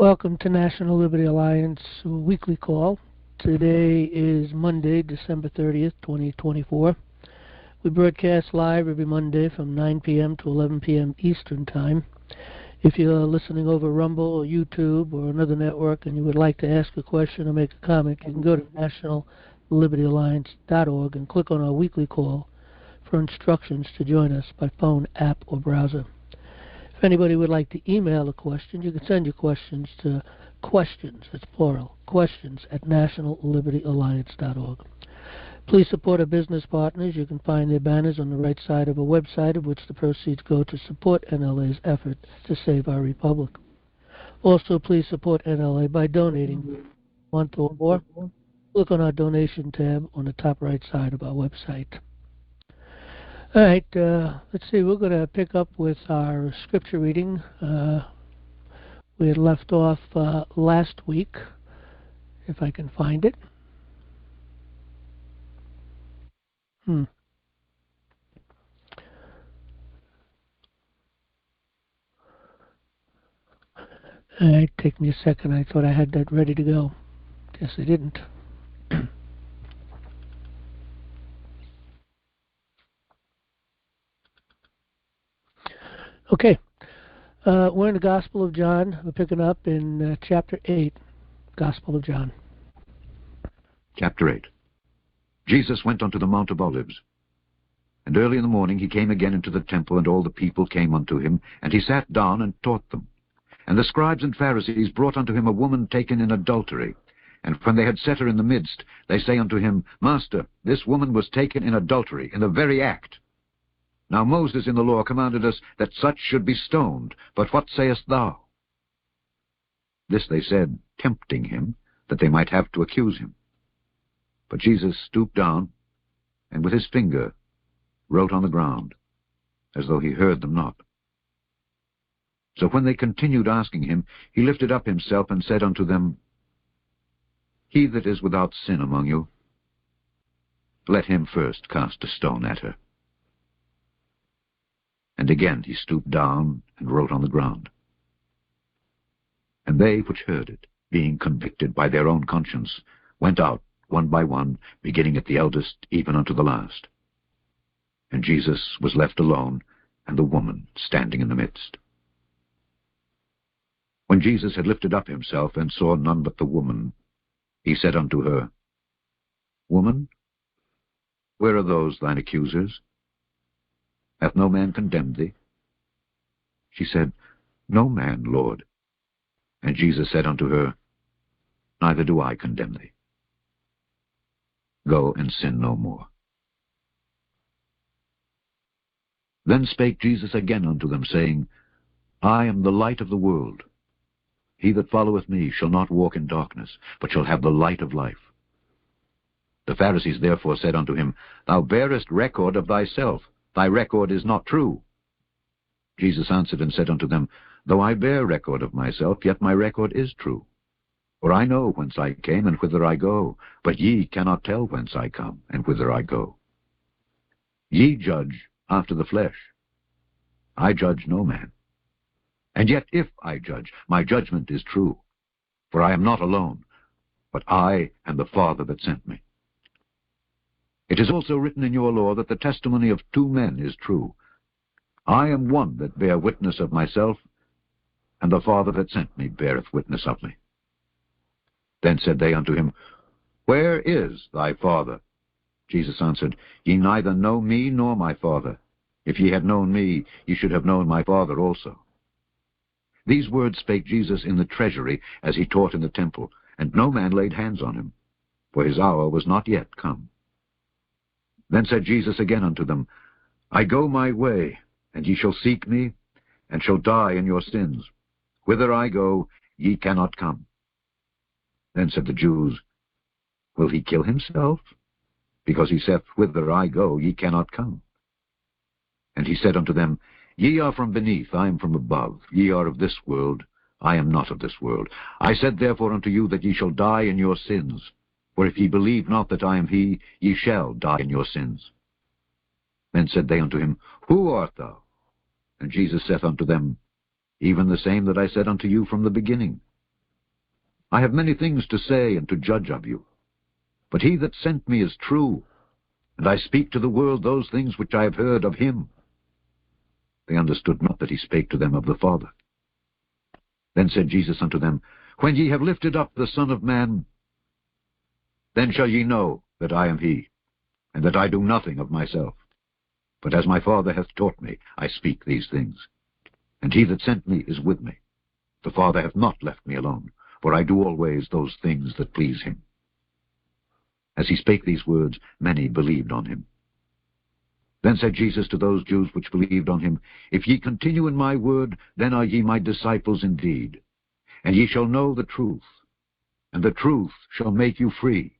Welcome to National Liberty Alliance weekly call. Today is Monday, December 30th, 2024. We broadcast live every Monday from 9 p.m. to 11 p.m. Eastern Time. If you're listening over Rumble or YouTube or another network and you would like to ask a question or make a comment, you can go to nationallibertyalliance.org and click on our weekly call for instructions to join us by phone, app, or browser. If anybody would like to email a question, you can send your questions to questions, it's plural, questions at nationallibertyalliance.org. Please support our business partners. You can find their banners on the right side of a website of which the proceeds go to support NLA's effort to save our republic. Also, please support NLA by donating a month or more. Click on our donation tab on the top right side of our website. All right, let's see. We're going to pick up with our scripture reading. We had left off last week, if I can find it. All right, take me a second. I thought I had that ready to go. Guess I didn't. Okay, we're in the Gospel of John. We're picking up in chapter 8, Gospel of John. Chapter 8. Jesus went unto the Mount of Olives. And early in the morning he came again into the temple, and all the people came unto him, and he sat down and taught them. And the scribes and Pharisees brought unto him a woman taken in adultery. And when they had set her in the midst, they say unto him, Master, this woman was taken in adultery, in the very act. Now Moses in the law commanded us that such should be stoned. But what sayest thou? This they said, tempting him, that they might have to accuse him. But Jesus stooped down, and with his finger wrote on the ground, as though he heard them not. So when they continued asking him, he lifted up himself and said unto them, He that is without sin among you, let him first cast a stone at her. And again he stooped down and wrote on the ground. And they which heard it, being convicted by their own conscience, went out one by one, beginning at the eldest even unto the last. And Jesus was left alone, and the woman standing in the midst. When Jesus had lifted up himself, and saw none but the woman, he said unto her, Woman, where are those thine accusers? Hath no man condemned thee? She said, No man, Lord. And Jesus said unto her, Neither do I condemn thee. Go and sin no more. Then spake Jesus again unto them, saying, I am the light of the world. He that followeth me shall not walk in darkness, but shall have the light of life. The Pharisees therefore said unto him, Thou bearest record of thyself. Thy record is not true. Jesus answered and said unto them, Though I bear record of myself, yet my record is true. For I know whence I came and whither I go, but ye cannot tell whence I come and whither I go. Ye judge after the flesh. I judge no man. And yet if I judge, my judgment is true. For I am not alone, but I and the Father that sent me. It is also written in your law that the testimony of two men is true. I am one that bear witness of myself, and the Father that sent me beareth witness of me. Then said they unto him, Where is thy Father? Jesus answered, Ye neither know me nor my Father. If ye had known me, ye should have known my Father also. These words spake Jesus in the treasury, as he taught in the temple, and no man laid hands on him, for his hour was not yet come. Then said Jesus again unto them, I go my way, and ye shall seek me, and shall die in your sins. Whither I go, ye cannot come. Then said the Jews, Will he kill himself? Because he saith, Whither I go, ye cannot come. And he said unto them, Ye are from beneath, I am from above. Ye are of this world, I am not of this world. I said therefore unto you that ye shall die in your sins. For if ye believe not that I am he, ye shall die in your sins. Then said they unto him, Who art thou? And Jesus saith unto them, Even the same that I said unto you from the beginning. I have many things to say and to judge of you. But he that sent me is true, and I speak to the world those things which I have heard of him. They understood not that he spake to them of the Father. Then said Jesus unto them, When ye have lifted up the Son of Man, then shall ye know that I am he, and that I do nothing of myself. But as my Father hath taught me, I speak these things. And he that sent me is with me. The Father hath not left me alone, for I do always those things that please him. As he spake these words, many believed on him. Then said Jesus to those Jews which believed on him, If ye continue in my word, then are ye my disciples indeed. And ye shall know the truth, and the truth shall make you free.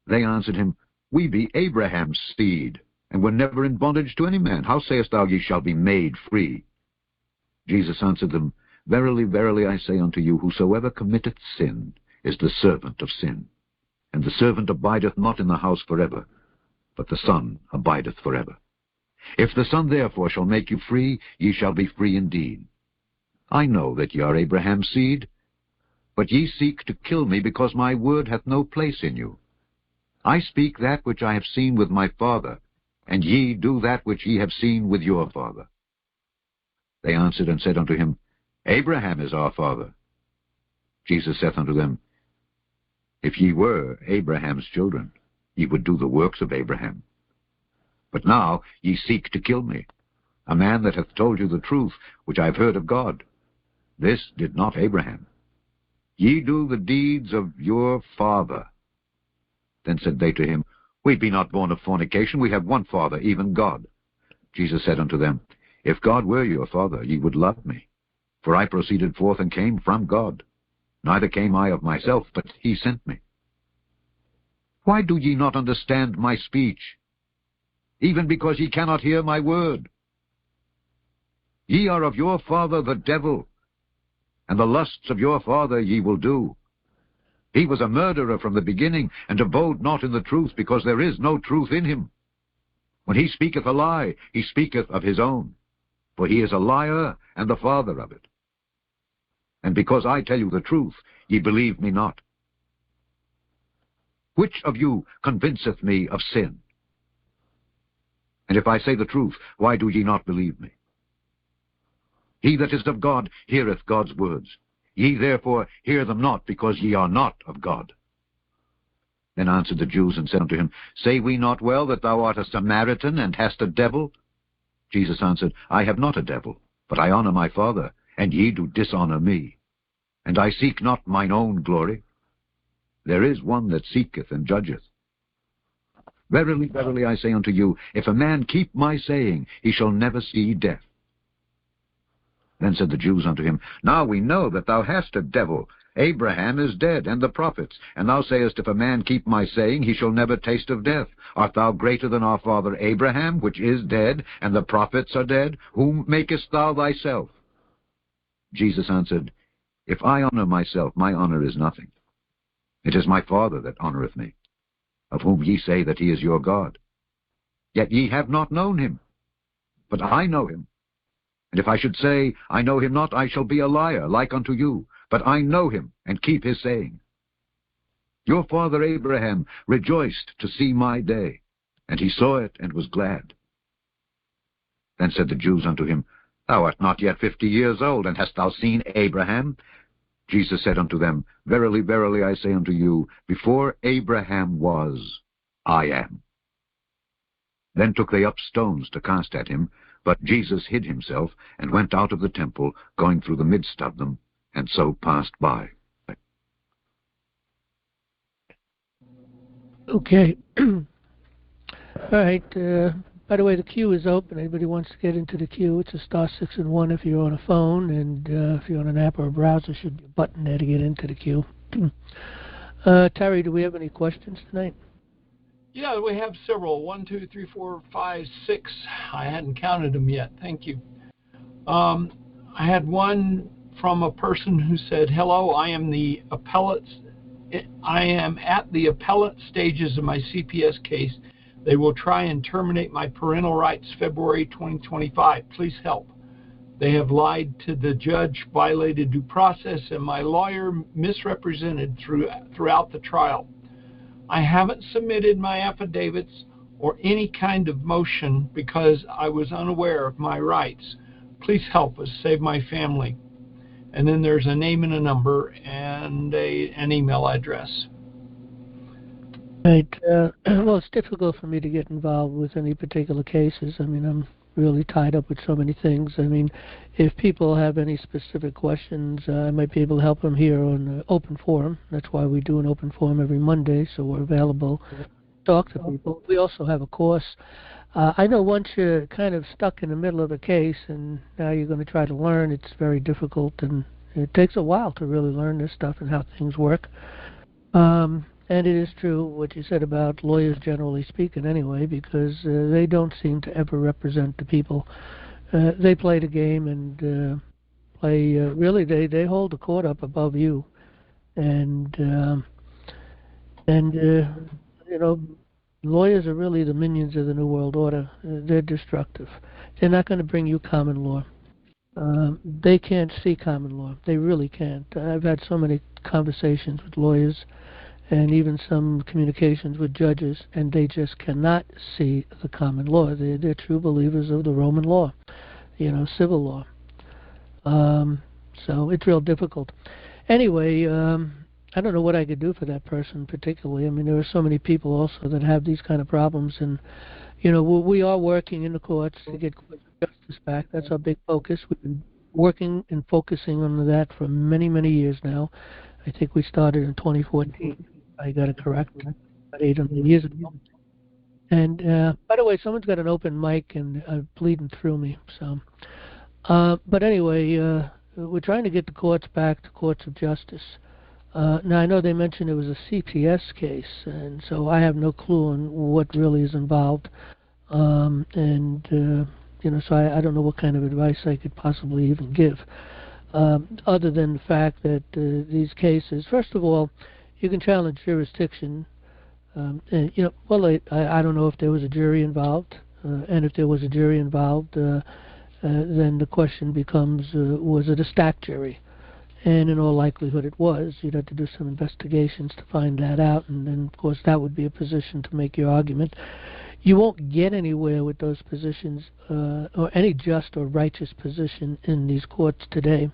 They answered him, We be Abraham's seed, and were never in bondage to any man. How sayest thou, Ye shall be made free? Jesus answered them, Verily, verily, I say unto you, whosoever committeth sin is the servant of sin. And the servant abideth not in the house forever, but the Son abideth forever. If the Son therefore shall make you free, ye shall be free indeed. I know that ye are Abraham's seed, but ye seek to kill me, because my word hath no place in you. I speak that which I have seen with my Father, and ye do that which ye have seen with your father. They answered and said unto him, Abraham is our father. Jesus saith unto them, If ye were Abraham's children, ye would do the works of Abraham. But now ye seek to kill me, a man that hath told you the truth, which I have heard of God. This did not Abraham. Ye do the deeds of your father. Then said they to him, We be not born of fornication, we have one Father, even God. Jesus said unto them, If God were your Father, ye would love me. For I proceeded forth and came from God. Neither came I of myself, but he sent me. Why do ye not understand my speech? Even because ye cannot hear my word. Ye are of your father the devil, and the lusts of your father ye will do. He was a murderer from the beginning, and abode not in the truth, because there is no truth in him. When he speaketh a lie, he speaketh of his own, for he is a liar and the father of it. And because I tell you the truth, ye believe me not. Which of you convinceth me of sin? And if I say the truth, why do ye not believe me? He that is of God heareth God's words. Ye therefore hear them not, because ye are not of God. Then answered the Jews and said unto him, Say we not well that thou art a Samaritan, and hast a devil? Jesus answered, I have not a devil, but I honor my Father, and ye do dishonor me. And I seek not mine own glory. There is one that seeketh and judgeth. Verily, verily, I say unto you, if a man keep my saying, he shall never see death. Then said the Jews unto him, Now we know that thou hast a devil. Abraham is dead, and the prophets. And thou sayest, If a man keep my saying, he shall never taste of death. Art thou greater than our father Abraham, which is dead, and the prophets are dead? Whom makest thou thyself? Jesus answered, If I honor myself, my honor is nothing. It is my Father that honoreth me, of whom ye say that he is your God. Yet ye have not known him, but I know him. And if I should say, I know him not, I shall be a liar, like unto you. But I know him, and keep his saying. Your father Abraham rejoiced to see my day, and he saw it, and was glad. Then said the Jews unto him, Thou art not yet 50 years old, and hast thou seen Abraham? Jesus said unto them, Verily, verily, I say unto you, before Abraham was, I am. Then took they up stones to cast at him, but Jesus hid himself, and went out of the temple, going through the midst of them, and so passed by. Okay. All right. By the way, the queue is open. Anybody wants to get into the queue, it's a *6 and 1 if you're on a phone, and if you're on an app or a browser, there should be a button there to get into the queue. Terry, do we have any questions tonight? Yeah, we have several. 1, 2, 3, 4, 5, 6. I hadn't counted them yet. Thank you. I had one from a person who said, Hello, I am at the appellate stages of my CPS case. They will try and terminate my parental rights February 2025. Please help. They have lied to the judge, violated due process, and my lawyer misrepresented throughout the trial. I haven't submitted my affidavits or any kind of motion because I was unaware of my rights. Please help us save my family. And then there's a name and a number and an email address. Right. Well, it's difficult for me to get involved with any particular cases. I mean, I'm really tied up with so many things. I mean, if people have any specific questions, I might be able to help them here on Open Forum. That's why we do an Open Forum every Monday, so we're available to talk to people. We also have a course. I know once you're kind of stuck in the middle of a case and now you're going to try to learn, it's very difficult, and it takes a while to really learn this stuff and how things work. And it is true what you said about lawyers generally speaking anyway, because they don't seem to ever represent the people. They play the game and really they hold the court up above you. And you know, lawyers are really the minions of the New World Order. They're destructive. They're not going to bring you common law. They can't see common law. They really can't. I've had so many conversations with lawyers and even some communications with judges, and they just cannot see the common law. They're true believers of the Roman law, civil law. So it's real difficult. Anyway, I don't know what I could do for that person particularly. I mean, there are so many people also that have these kind of problems, and we are working in the courts to get court justice back. That's our big focus. We've been working and focusing on that for many, many years now. I think we started in 2014. I got it correct, about 8 or 9 years ago. And by the way, someone's got an open mic and bleeding through me. So, but anyway, we're trying to get the courts back to courts of justice. Now I know they mentioned it was a CPS case, and so I have no clue on what really is involved. So I don't know what kind of advice I could possibly even give, other than the fact that these cases, first of all, you can challenge jurisdiction. I don't know if there was a jury involved, and if there was a jury involved, then the question becomes, was it a stacked jury? And in all likelihood it was. You'd have to do some investigations to find that out, and then, of course, that would be a position to make your argument. You won't get anywhere with those positions, or any just or righteous position in these courts today.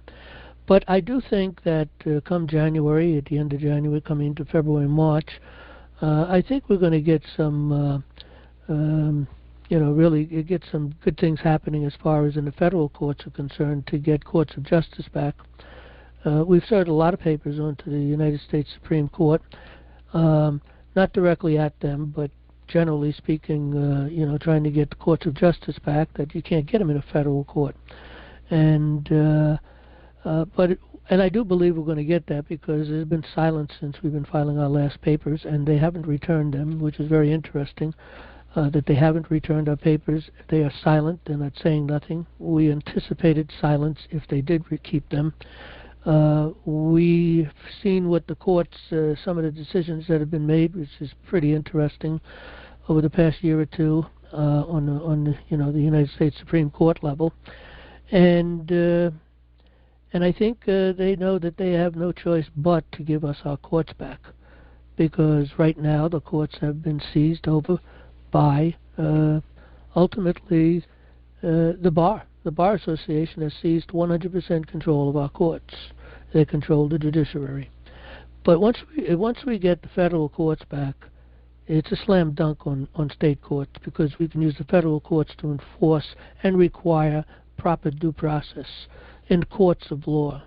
But I do think that come January, at the end of January, coming into February, March, I think we're going to get some, really get some good things happening as far as in the federal courts are concerned to get courts of justice back. We've started a lot of papers onto the United States Supreme Court, not directly at them, but generally speaking, trying to get the courts of justice back, that you can't get them in a federal court. And I do believe we're going to get that, because there's been silence since we've been filing our last papers, and they haven't returned them, which is very interesting, that they haven't returned our papers. They are silent. They're not saying nothing. We anticipated silence if they did keep them. We've seen what the courts, some of the decisions that have been made, which is pretty interesting, over the past year or two on the United States Supreme Court level, and I think they know that they have no choice but to give us our courts back, because right now the courts have been seized over by ultimately the bar. The Bar Association has seized 100% control of our courts. They control the judiciary. But once we get the federal courts back, it's a slam dunk on state courts, because we can use the federal courts to enforce and require proper due process in courts of law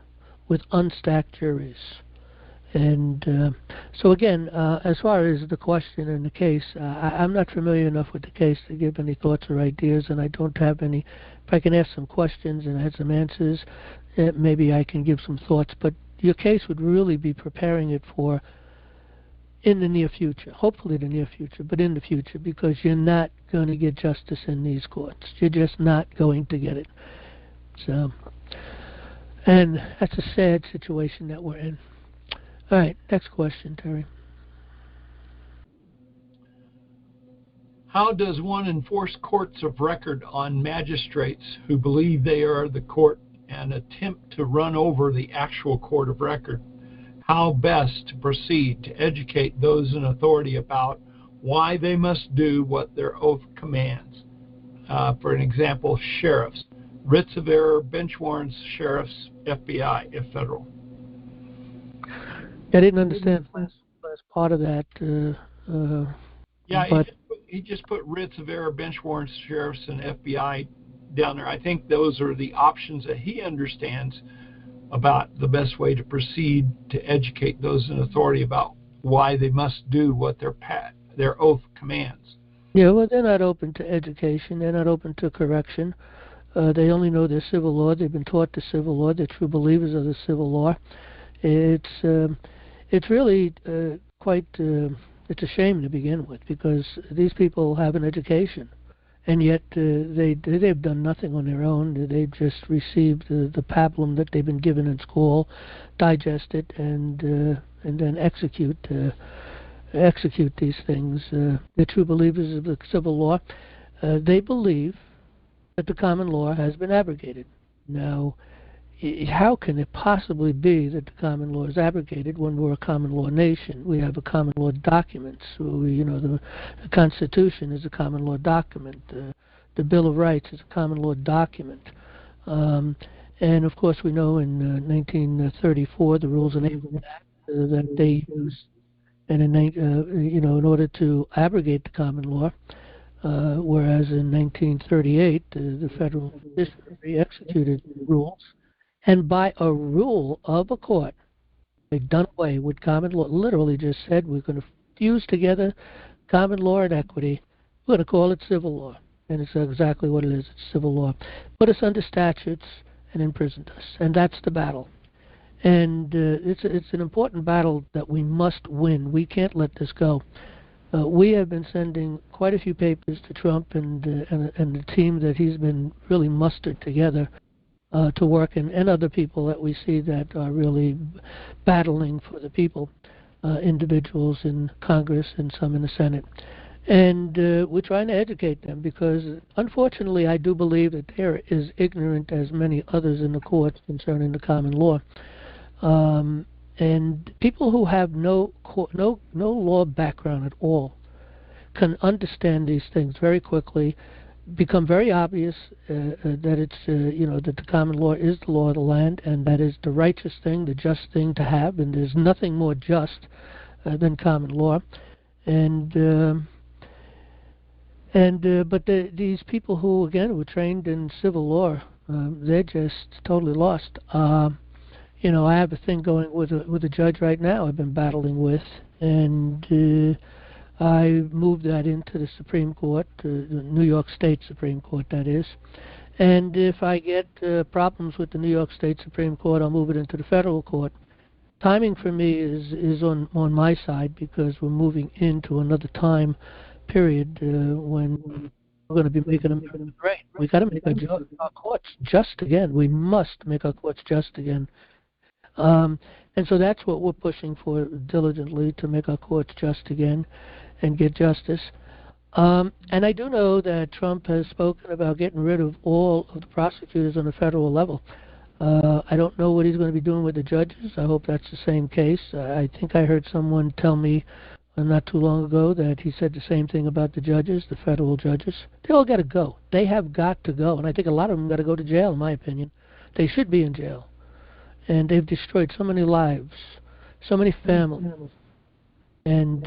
with unstacked juries. And so again, as far as the question and the case, I'm not familiar enough with the case to give any thoughts or ideas, and I don't have any. If I can ask some questions and I had some answers, maybe I can give some thoughts. But your case would really be preparing it for in the near future, hopefully the near future, but in the future, because you're not going to get justice in these courts. You're just not going to get it. So, and that's a sad situation that we're in. All right, next question, Terry. How does one enforce courts of record on magistrates who believe they are the court and attempt to run over the actual court of record? How best to proceed to educate those in authority about why they must do what their oath commands? For an example, sheriffs. Writs of error, bench warrants, sheriffs, FBI, if federal. I didn't understand the last part of that. Yeah, but he just put writs of error, bench warrants, sheriffs, and FBI down there. I think those are the options that he understands about the best way to proceed to educate those in authority about why they must do what their oath commands. Yeah, well, they're not open to education. They're not open to correction. They only know their civil law. They've been taught the civil law. They're true believers of the civil law. It's really quite. It's a shame to begin with, because these people have an education, and yet they've done nothing on their own. They've just received the pablum that they've been given in school, digest it, and then execute these things. They're true believers of the civil law. They believe that the common law has been abrogated. Now, how can it possibly be that the common law is abrogated when we're a common law nation? We have a common law document. So the Constitution is a common law document. The Bill of Rights is a common law document. And of course, we know in 1934 the Rules Enabling Act that they used, and in order to abrogate the common law. Whereas in 1938 the federal judiciary executed the rules. And by a rule of a court, they've done away with common law. Literally just said, we're going to fuse together common law and equity. We're going to call it civil law. And it's exactly what it is. It's civil law. Put us under statutes and imprisoned us. And that's the battle. And it's an important battle that we must win. We can't let this go. We have been sending quite a few papers to Trump and the team that he's been really mustered together to work, and other people that we see that are really battling for the people, individuals in Congress and some in the Senate. And we're trying to educate them, because unfortunately I do believe that they're as ignorant as many others in the courts concerning the common law. And people who have no law background at all can understand these things very quickly, become very obvious that it's that the common law is the law of the land, and that is the righteous thing, the just thing to have, and there's nothing more just than common law. But these people who again were trained in civil law, they're just totally lost. I have a thing going with a judge right now I've been battling with, and I moved that into the Supreme Court, the New York State Supreme Court, that is. And if I get problems with the New York State Supreme Court, I'll move it into the federal court. Timing for me is on my side, because we're moving into another time period when we're going to be making America great. We got to make our courts just again. We must make our courts just again. And so that's what we're pushing for diligently, to make our courts just again and get justice. And I do know that Trump has spoken about getting rid of all of the prosecutors on the federal level. I don't know what he's going to be doing with the judges. I hope that's the same case. I think I heard someone tell me not too long ago that he said the same thing about the judges, the federal judges. They all got to go. They have got to go. And I think a lot of them got to go to jail, in my opinion. They should be in jail. And they've destroyed so many lives, so many families. And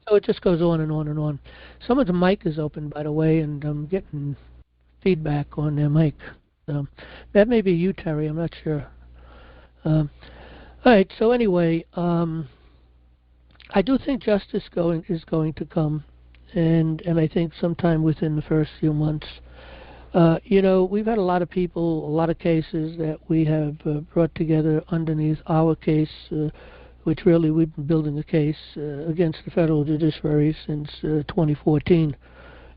so it just goes on and on and on. Someone's mic is open, by the way, and I'm getting feedback on their mic. That may be you, Terry. I'm not sure. All right. So anyway, I do think justice is going to come, and I think sometime within the first few months. We've had a lot of people, a lot of cases that we have brought together underneath our case, which really we've been building a case against the federal judiciary since 2014.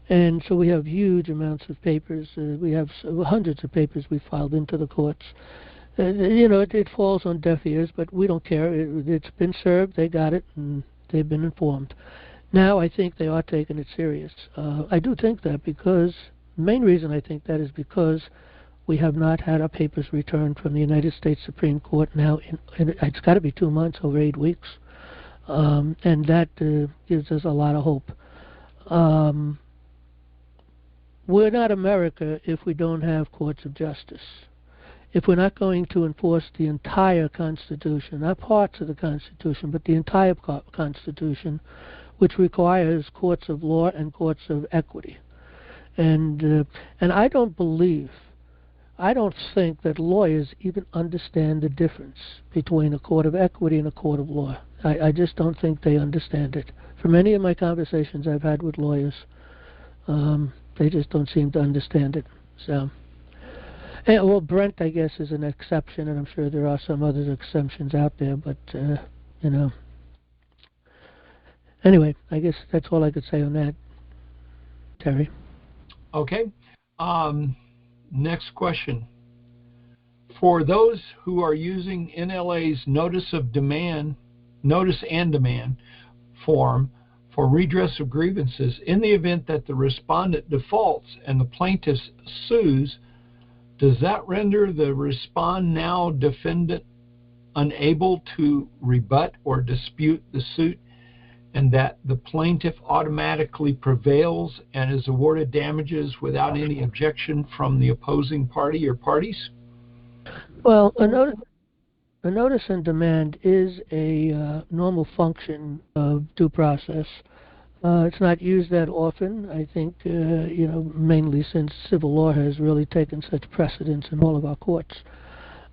And so we have huge amounts of papers. We have hundreds of papers we filed into the courts. It falls on deaf ears, but we don't care. It's been served. They got it, and they've been informed. Now I think they are taking it serious. I do think that because the main reason I think that is because we have not had our papers returned from the United States Supreme Court now in it's got to be 2 months, over 8 weeks, and that gives us a lot of hope. We're not America if we don't have courts of justice. If we're not going to enforce the entire Constitution, not parts of the Constitution, but the entire Constitution, which requires courts of law and courts of equity. And I don't think that lawyers even understand the difference between a court of equity and a court of law. I just don't think they understand it. From many of my conversations I've had with lawyers, they just don't seem to understand it. So, well, Brent, I guess, is an exception, and I'm sure there are some other exceptions out there, but, you know. Anyway, I guess that's all I could say on that, Terry. Okay. Next question. For those who are using NLA's notice and demand form for redress of grievances, in the event that the respondent defaults and the plaintiff sues, does that render the now defendant unable to rebut or dispute the suit, and that the plaintiff automatically prevails and is awarded damages without any objection from the opposing party or parties? Well, a notice and demand is a normal function of due process. It's not used that often, I think, mainly since civil law has really taken such precedence in all of our courts.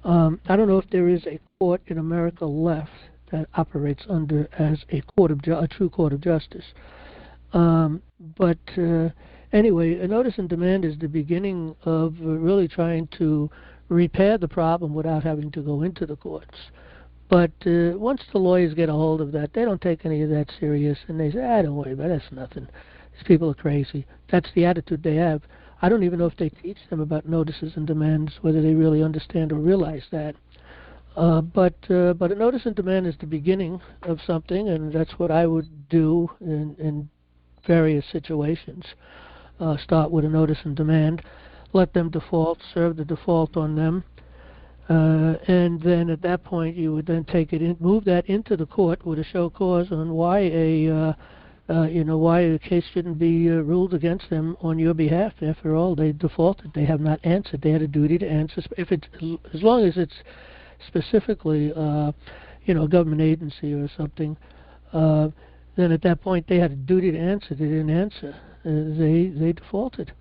I don't know if there is a court in America left that operates as a true court of justice. But anyway, a notice and demand is the beginning of really trying to repair the problem without having to go into the courts. But once the lawyers get a hold of that, they don't take any of that serious, and they say, don't worry about it, that's nothing. These people are crazy. That's the attitude they have. I don't even know if they teach them about notices and demands, whether they really understand or realize that. But a notice and demand is the beginning of something, and that's what I would do in various situations. Start with a notice and demand, let them default, serve the default on them, and then at that point you would then take it in, move that into the court with a show cause on why a case shouldn't be ruled against them on your behalf. After all, they defaulted. They have not answered. They had a duty to answer. As long as it's specifically, a government agency or something, then at that point they had a duty to answer. They didn't answer. They defaulted.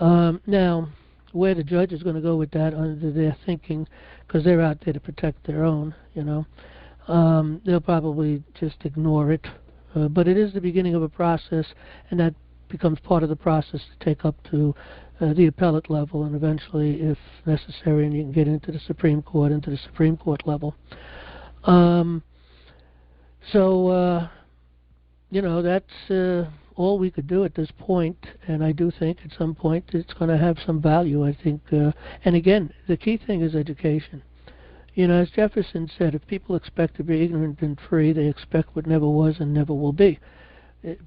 Now, where the judge is going to go with that under their thinking, because they're out there to protect their own, they'll probably just ignore it. But it is the beginning of a process, and that becomes part of the process to take up to the appellate level, and eventually, if necessary, and you can get into the Supreme Court level. That's all we could do at this point, and I do think at some point it's going to have some value, I think. And again, the key thing is education. As Jefferson said, if people expect to be ignorant and free, they expect what never was and never will be.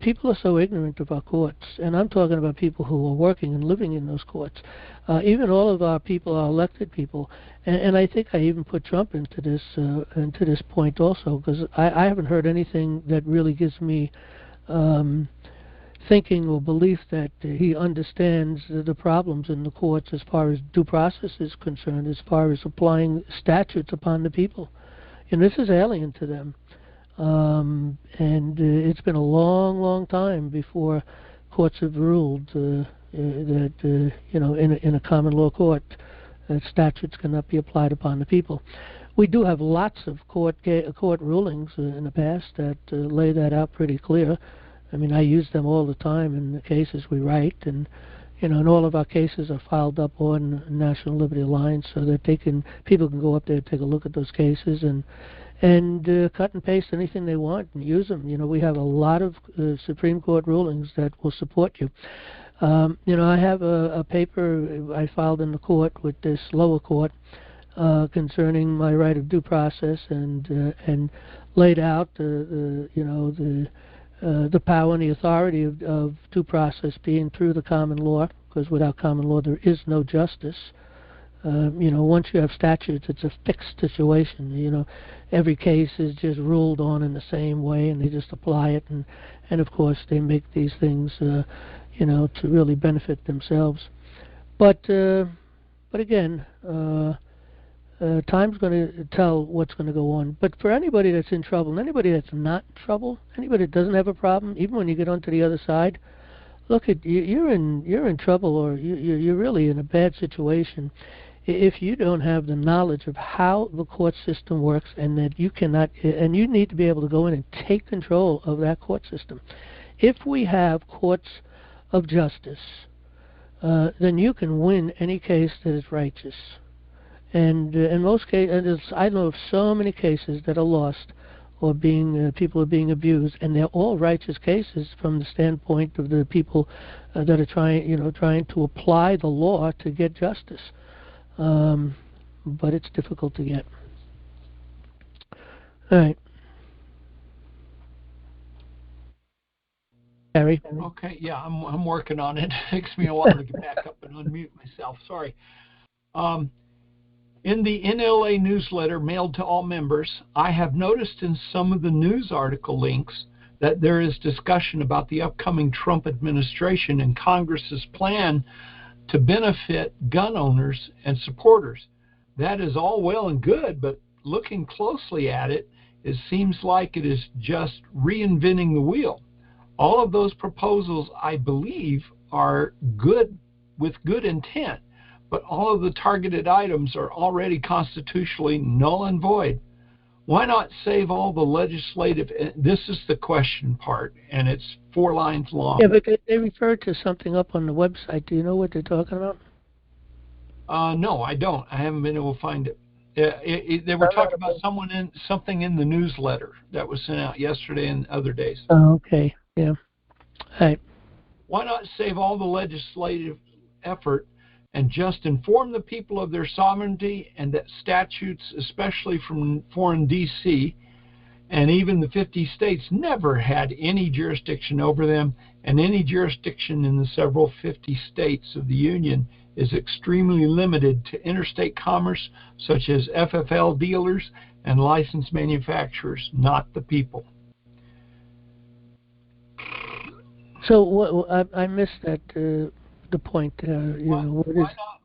People are so ignorant of our courts, and I'm talking about people who are working and living in those courts. Even all of our people are elected people, and I think I even put Trump into this point also, because I haven't heard anything that really gives me thinking or belief that he understands the problems in the courts as far as due process is concerned, as far as applying statutes upon the people. This is alien to them. And it's been a long, long time before courts have ruled that, in a common law court, statutes cannot be applied upon the people. We do have lots of court rulings in the past that lay that out pretty clear. I mean, I use them all the time in the cases we write, and and all of our cases are filed up on National Liberty Alliance so that people can go up there and take a look at those cases and cut and paste anything they want and use them. We have a lot of Supreme Court rulings that will support you. I have a paper I filed in the court with this lower court concerning my right of due process and laid out the the power and the authority of due process being through the common law, because without common law there is no justice. Once you have statutes, it's a fixed situation. Every case is just ruled on in the same way, and they just apply it, and of course they make these things, to really benefit themselves. But again, time's going to tell what's going to go on. But for anybody that's in trouble, and anybody that's not in trouble, anybody that doesn't have a problem, even when you get onto the other side, look at you're in trouble, or you're really in a bad situation if you don't have the knowledge of how the court system works, and that you cannot, and you need to be able to go in and take control of that court system. If we have courts of justice, then you can win any case that is righteous. And in most cases, I know of so many cases that are lost, or people are being abused, and they're all righteous cases from the standpoint of the people that are trying to apply the law to get justice. But it's difficult to get. All right, Harry. Okay, yeah, I'm working on it. It takes me a while to get back up and unmute myself. Sorry. In the NLA newsletter mailed to all members, I have noticed in some of the news article links that there is discussion about the upcoming Trump administration and Congress's plan to benefit gun owners and supporters. That is all well and good, but looking closely at it, it seems like it is just reinventing the wheel. All of those proposals, I believe, are good, with good intent, but all of the targeted items are already constitutionally null and void. Why not save all the legislative? This is the question part, and it's 4 lines long. Yeah, but they refer to something up on the website. Do you know what they're talking about? No, I don't. I haven't been able to find it. They were talking about something in the newsletter that was sent out yesterday and other days. Oh, okay. Yeah. All right. Why not save all the legislative effort and just inform the people of their sovereignty, and that statutes, especially from foreign D.C., and even the 50 states, never had any jurisdiction over them, and any jurisdiction in the several 50 states of the Union is extremely limited to interstate commerce, such as FFL dealers and licensed manufacturers, not the people. So I missed that. The point.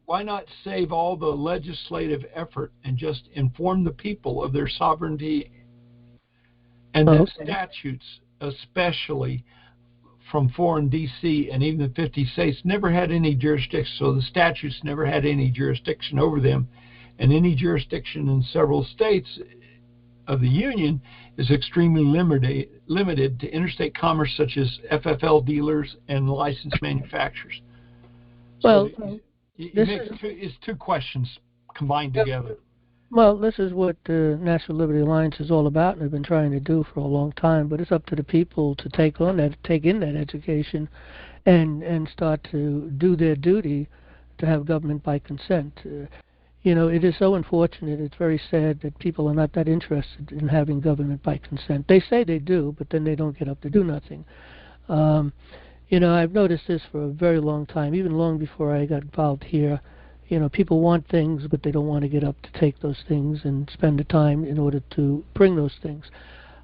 Why not save all the legislative effort and just inform the people of their sovereignty, and that statutes, especially from foreign D.C. and even the 50 states, never had any jurisdiction. So the statutes never had any jurisdiction over them, and any jurisdiction in several states of the Union is extremely limited to interstate commerce, such as FFL dealers and licensed manufacturers. Well, so it's 2 questions combined together. Well, this is what the National Liberty Alliance is all about, and have been trying to do for a long time. But it's up to the people to take in that education, and start to do their duty to have government by consent. It is so unfortunate. It's very sad that people are not that interested in having government by consent. They say they do, but then they don't get up to do nothing. I've noticed this for a very long time, even long before I got involved here. People want things, but they don't want to get up to take those things and spend the time in order to bring those things.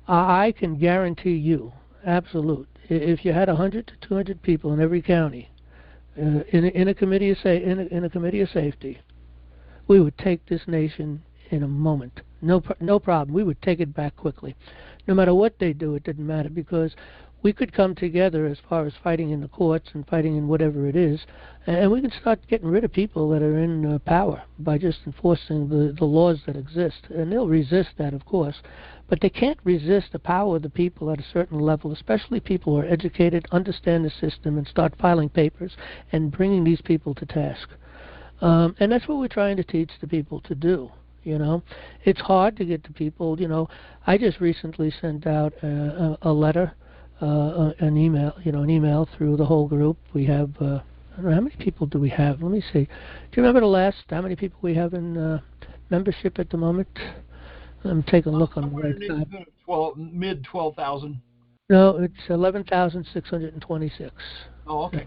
I can guarantee you, absolute, if you had 100 to 200 people in every county in a committee of safety, we would take this nation in a moment. No problem. We would take it back quickly. No matter what they do, it didn't matter, because we could come together as far as fighting in the courts and fighting in whatever it is, and we can start getting rid of people that are in power by just enforcing the laws that exist. And they'll resist that, of course, but they can't resist the power of the people at a certain level, especially people who are educated, understand the system, and start filing papers and bringing these people to task. And that's what we're trying to teach the people to do. It's hard to get to people. I just recently sent out a letter, an email through the whole group. We have, I don't know, how many people do we have? Let me see. Do you remember how many people we have in membership at the moment? Let me take a look on the website. Mid 12,000. No, it's 11,626. Oh, okay.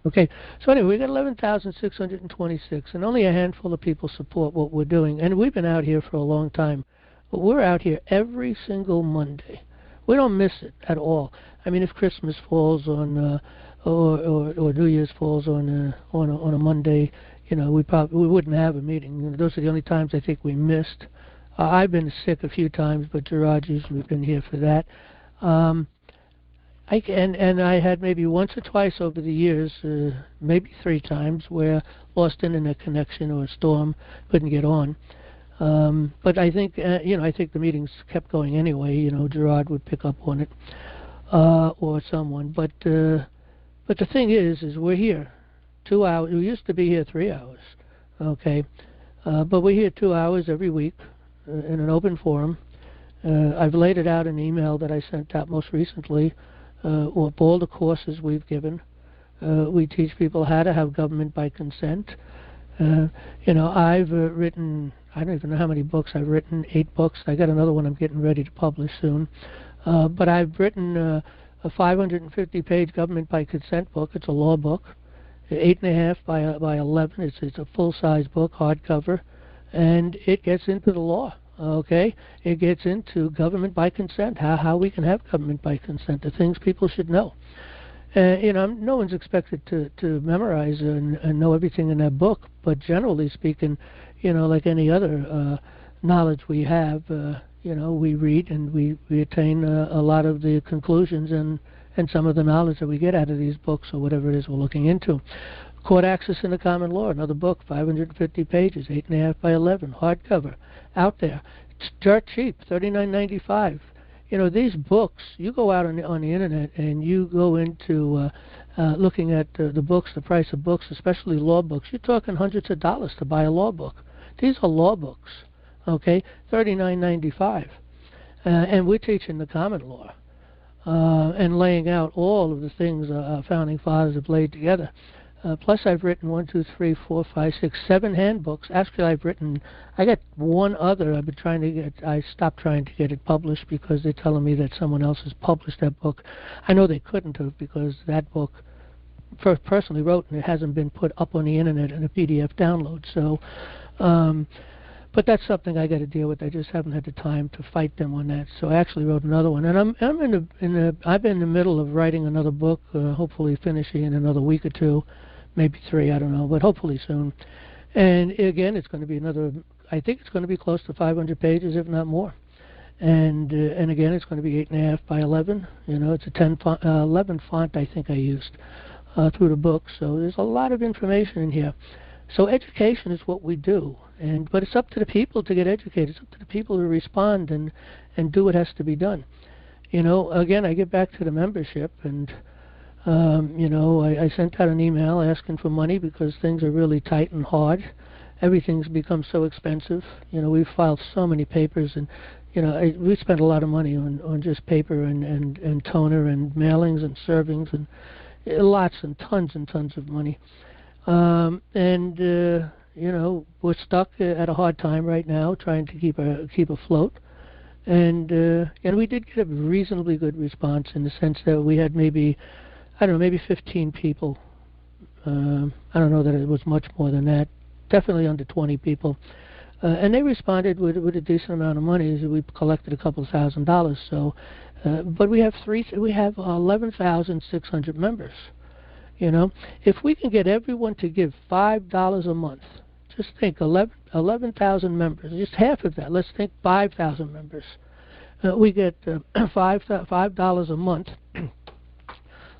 Okay, so anyway, we got 11,626, and only a handful of people support what we're doing. And we've been out here for a long time. But we're out here every single Monday. We don't miss it at all. I mean, if Christmas falls on, or New Year's falls on a Monday, we wouldn't have a meeting. Those are the only times I think we missed. I've been sick a few times, but Gerard's usually been here for that. And I had maybe once or twice over the years, maybe 3 times, where lost internet connection or a storm, couldn't get on. But I think I think the meetings kept going anyway. Gerard would pick up on it, or someone. But the thing is we're here 2 hours. We used to be here 3 hours, okay, but we're here 2 hours every week in an open forum. I've laid it out in an email that I sent out most recently. All the courses we've given. We teach people how to have government by consent. I've written, I don't even know how many books I've written, 8 books. I got another one I'm getting ready to publish soon. But I've written a 550-page government by consent book. It's a law book, 8.5 by 11. It's a full-size book, hardcover, and it gets into the law. Okay, it gets into government by consent, how we can have government by consent, the things people should know. No one's expected to memorize and know everything in that book, but generally speaking, like any other knowledge we have, we read and we attain a lot of the conclusions and some of the knowledge that we get out of these books or whatever it is we're looking into. Court Access in the Common Law, another book, 550 pages, 8.5 by 11, hardcover, out there. It's dirt cheap, $39.95. These books, you go out on the internet and you go into looking at the books, the price of books, especially law books. You're talking hundreds of dollars to buy a law book. These are law books, okay, $39.95. And we're teaching the common law and laying out all of the things our founding fathers have laid together. Plus, I've written 7 handbooks. Actually, I got one other. I stopped trying to get it published because they're telling me that someone else has published that book. I know they couldn't have because that book personally wrote and it hasn't been put up on the internet in a PDF download. So, but that's something I got to deal with. I just haven't had the time to fight them on that. So I actually wrote another one, and I've been in the middle of writing another book. Hopefully, finishing in another week or 2. Maybe 3, I don't know, but hopefully soon. And again, it's going to be I think it's going to be close to 500 pages, if not more. And again, it's going to be 8.5 by 11. It's a 11 font I think I used through the book. So there's a lot of information in here. So education is what we do, but it's up to the people to get educated. It's up to the people to respond and do what has to be done. Again, I get back to the membership and. I sent out an email asking for money because things are really tight and hard. Everything's become so expensive. We've filed so many papers, and we spent a lot of money on just paper and toner and mailings and servings and lots and tons of money. We're stuck at a hard time right now, trying to keep afloat. And we did get a reasonably good response in the sense that we had maybe 15 people. I don't know that it was much more than that. Definitely under 20 people. And they responded with a decent amount of money. We collected a couple $1,000. So, but we have 11,600 members. If we can get everyone to give $5 a month, just think 11,000 members, just half of that. Let's think 5,000 members. We get $5 a month.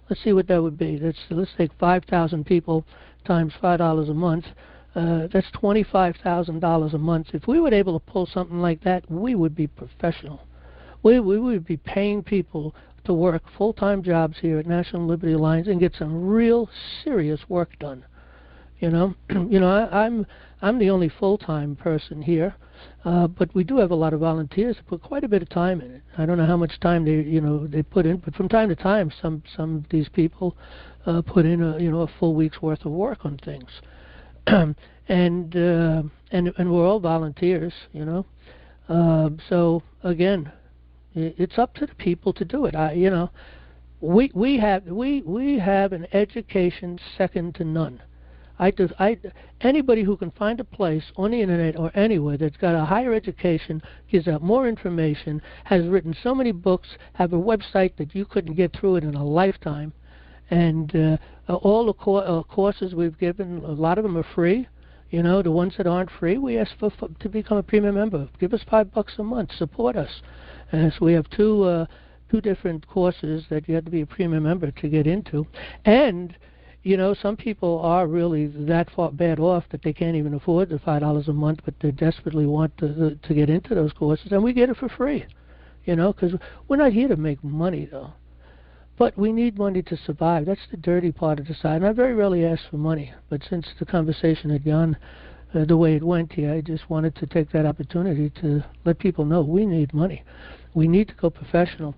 Let's see what that would be. Let's take 5,000 people times $5 a month. That's $25,000 a month. If we were able to pull something like that, we would be professional. We would be paying people to work full-time jobs here at National Liberty Alliance and get some real serious work done. I'm the only full-time person here, but we do have a lot of volunteers who put quite a bit of time in it. I don't know how much time they put in, but from time to time, some of these people put in a full week's worth of work on things, and we're all volunteers, So again, It's up to the people to do it. We have an education second to none. Anybody who can find a place on the internet or anywhere that's got a higher education, gives out more information, has written so many books, have a website that you couldn't get through it in a lifetime, and all the courses we've given, a lot of them are free. The ones that aren't free, we ask for to become a premium member. Give us $5 a month. Support us. So we have two different courses that you have to be a premium member to get into. And, some people are really that far bad off that they can't even afford the $5 a month, but they desperately want to get into those courses. And we get it for free, because we're not here to make money, though. But we need money to survive. That's the dirty part of the side. And I very rarely ask for money. But since the conversation had gone the way it went here, I just wanted to take that opportunity to let people know we need money. We need to go professional.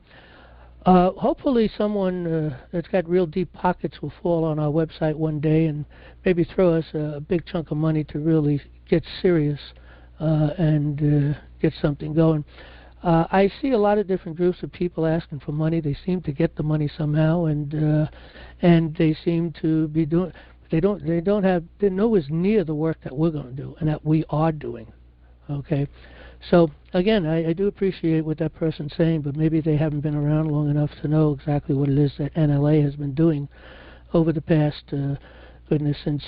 Hopefully someone that's got real deep pockets will fall on our website one day and maybe throw us a big chunk of money to really get serious and get something going. I see a lot of different groups of people asking for money. They seem to get the money somehow, and they seem to be doing. They're nowhere near the work that we're going to do and that we are doing. Okay, so again, I do appreciate what that person's saying, but maybe they haven't been around long enough to know exactly what it is that NLA has been doing over the past since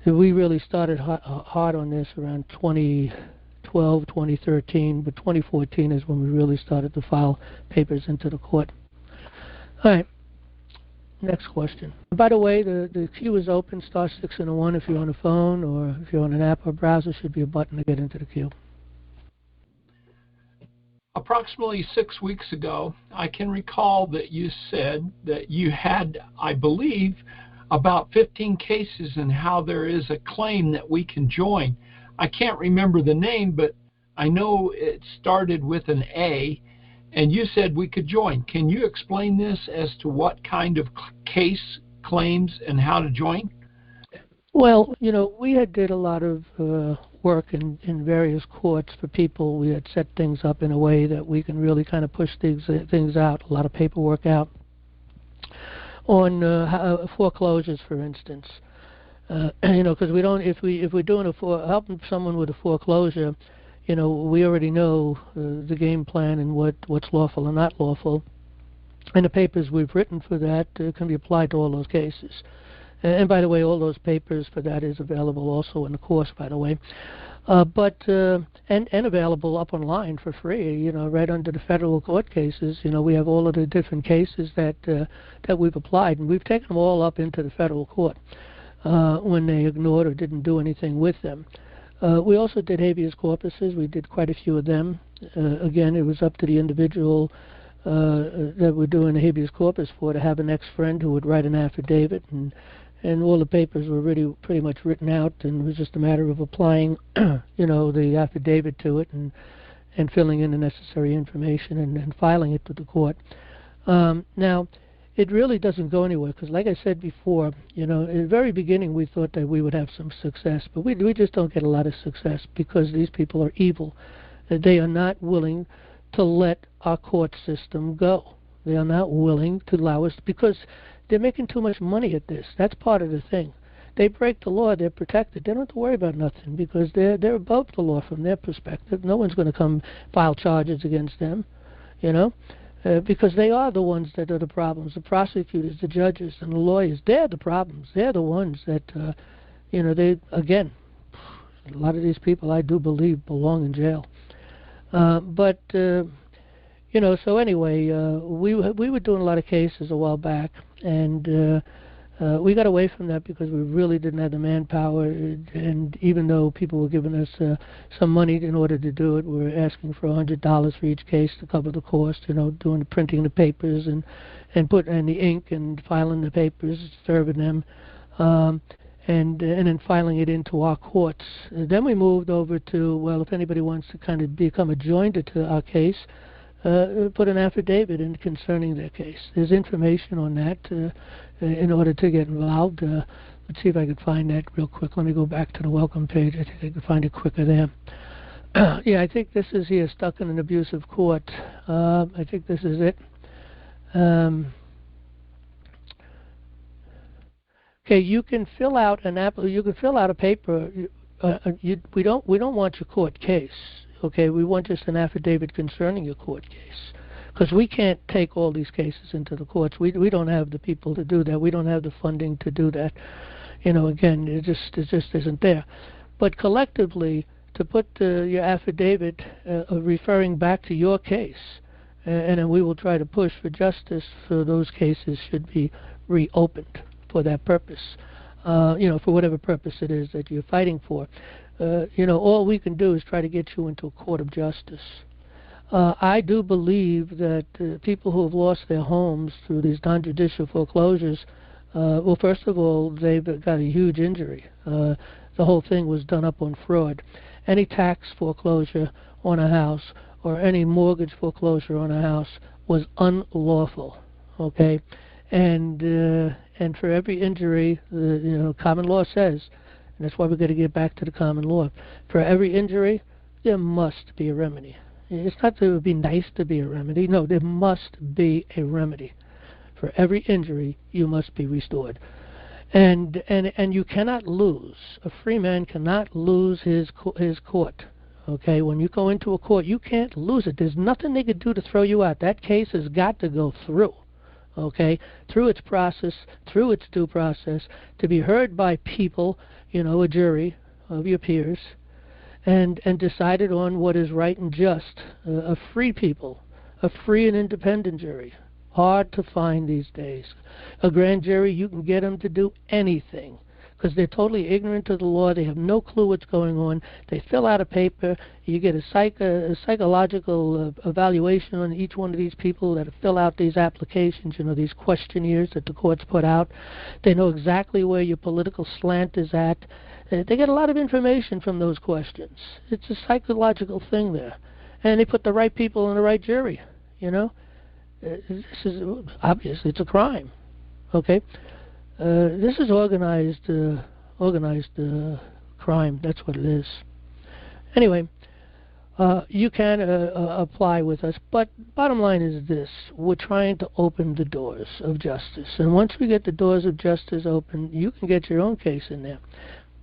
we really started hard on this around 2012, 2013, but 2014 is when we really started to file papers into the court. All right, next question. By the way, the queue is open, star 6 and a 1 if you're on a phone, or if you're on an app or browser, should be a button to get into the queue. Approximately 6 weeks ago, I can recall that you said that you had, I believe, about 15 cases and how there is a claim that we can join. I can't remember the name, but I know it started with an A, and you said we could join. Can you explain this as to what kind of case claims and how to join? Well, we had did a lot of work in various courts for people. We had set things up in a way that we can really kind of push things out, a lot of paperwork out. On foreclosures, for instance. Because we don't. If we're doing helping someone with a foreclosure, we already know the game plan and what's lawful and not lawful, and the papers we've written for that can be applied to all those cases. And by the way, all those papers for that is available also in the course, by the way, and available up online for free. Right under the federal court cases. We have all of the different cases that we've applied, and we've taken them all up into the federal court. When they ignored or didn't do anything with them. We also did habeas corpuses. We did quite a few of them. Again, it was up to the individual that we're doing a habeas corpus for to have an ex-friend who would write an affidavit, and all the papers were already pretty much written out, and it was just a matter of applying, the affidavit to it and filling in the necessary information and filing it to the court. Now, it really doesn't go anywhere because, like I said before, in the very beginning we thought that we would have some success, but we just don't get a lot of success because these people are evil. They are not willing to let our court system go. They are not willing to allow us because they're making too much money at this. That's part of the thing. They break the law, they're protected. They don't have to worry about nothing because they're above the law from their perspective. No one's going to come file charges against them, because they are the ones that are the problems. The prosecutors, the judges, and the lawyers, they're the problems. They're the ones that, they, again, a lot of these people I do believe belong in jail. So anyway, we were doing a lot of cases a while back, and we got away from that because we really didn't have the manpower, and even though people were giving us some money in order to do it, we were asking for $100 for each case to cover the cost, doing the printing the papers and putting the ink and filing the papers, serving them, and then filing it into our courts. Then we moved over to, well, if anybody wants to kind of become a joinder to our case, put an affidavit in concerning their case. There's information on that in order to get involved. Let's see if I can find that real quick. Let me go back to the welcome page. I think I can find it quicker there. Yeah, I think this is here, stuck in an abusive court. I think this is it. Okay, you can fill out you can fill out a paper. We don't want your court case. Okay, we want just an affidavit concerning your court case, because we can't take all these cases into the courts. We don't have the people to do that. We don't have the funding to do that. Again, it just isn't there. But collectively, to put your affidavit referring back to your case, and then we will try to push for justice for those cases should be reopened for that purpose, for whatever purpose it is that you're fighting for. All we can do is try to get you into a court of justice. I do believe that people who have lost their homes through these non-judicial foreclosures, well, first of all, they've got a huge injury. The whole thing was done up on fraud. Any tax foreclosure on a house or any mortgage foreclosure on a house was unlawful. Okay, and for every injury, common law says, and that's why we've got to get back to the common law. For every injury, there must be a remedy. It's not that it would be nice to be a remedy. No, there must be a remedy. For every injury, you must be restored. And you cannot lose. A free man cannot lose his court. Okay, when you go into a court, you can't lose it. There's nothing they could do to throw you out. That case has got to go through. Okay, through its process, through its due process, to be heard by people, a jury of your peers, and decided on what is right and just. A free people, a free and independent jury. Hard to find these days. A grand jury, you can get them to do anything, because they're totally ignorant of the law. They have no clue what's going on. They fill out a paper. You get a psychological evaluation on each one of these people that fill out these applications, these questionnaires that the courts put out. They know exactly where your political slant is at. They get a lot of information from those questions. It's a psychological thing there. And they put the right people in the right jury, This is, obviously, it's a crime. Okay? This is organized crime. That's what it is. Anyway, you can apply with us, but bottom line is this: we're trying to open the doors of justice, and once we get the doors of justice open, you can get your own case in there.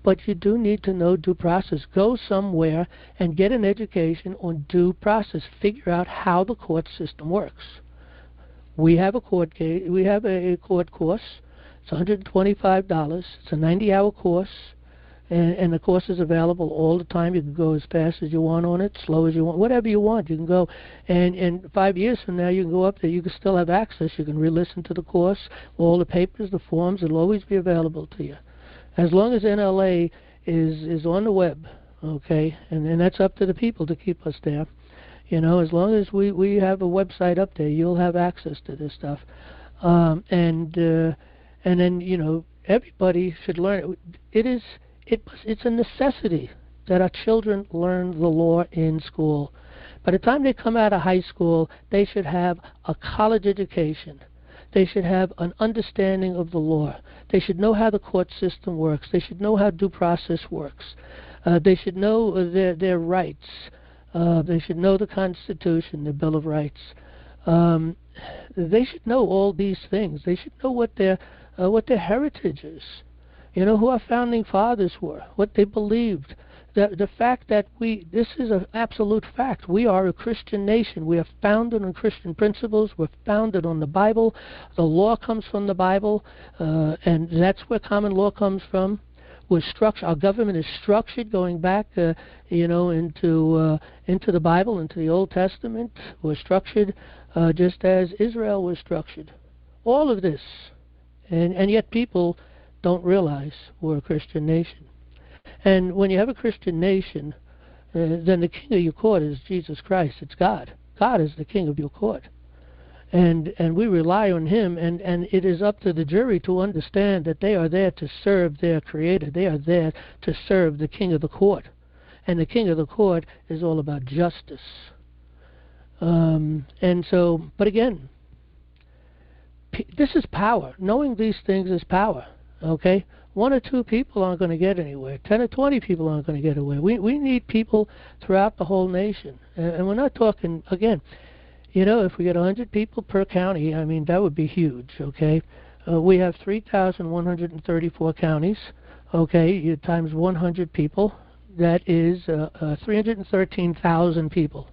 But you do need to know due process. Go somewhere and get an education on due process. Figure out how the court system works. We have a court case. We have a court course. It's $125. It's a 90-hour course, and the course is available all the time. You can go as fast as you want on it, slow as you want, whatever you want. You can go, and 5 years from now, you can go up there. You can still have access. You can re-listen to the course. All the papers, the forms, it'll always be available to you, as long as NLA is on the web. Okay, and that's up to the people to keep us there. As long as we have a website up there, you'll have access to this stuff. And then, everybody should learn it. It's a necessity that our children learn the law in school. By the time they come out of high school, they should have a college education. They should have an understanding of the law. They should know how the court system works. They should know how due process works. They should know their rights. They should know the Constitution, the Bill of Rights. They should know all these things. They should know what their heritage is. Who our founding fathers were, what they believed. The fact that this is an absolute fact. We are a Christian nation. We are founded on Christian principles. We're founded on the Bible. The law comes from the Bible, and that's where common law comes from. Our government is structured going back, into the Bible, into the Old Testament. We're structured just as Israel was structured. All of this, and yet people don't realize we're a Christian nation. And when you have a Christian nation, then the king of your court is Jesus Christ. It's God. God is the king of your court. And we rely on him, and it is up to the jury to understand that they are there to serve their Creator. They are there to serve the king of the court. And the king of the court is all about justice. But again, this is power. Knowing these things is power. Okay? 1 or 2 people aren't going to get anywhere. 10 or 20 people aren't going to get away. We need people throughout the whole nation. And we're not talking, again, if we get 100 people per county, I mean, that would be huge, okay? We have 3,134 counties, okay? You times 100 people, that is 313,000 people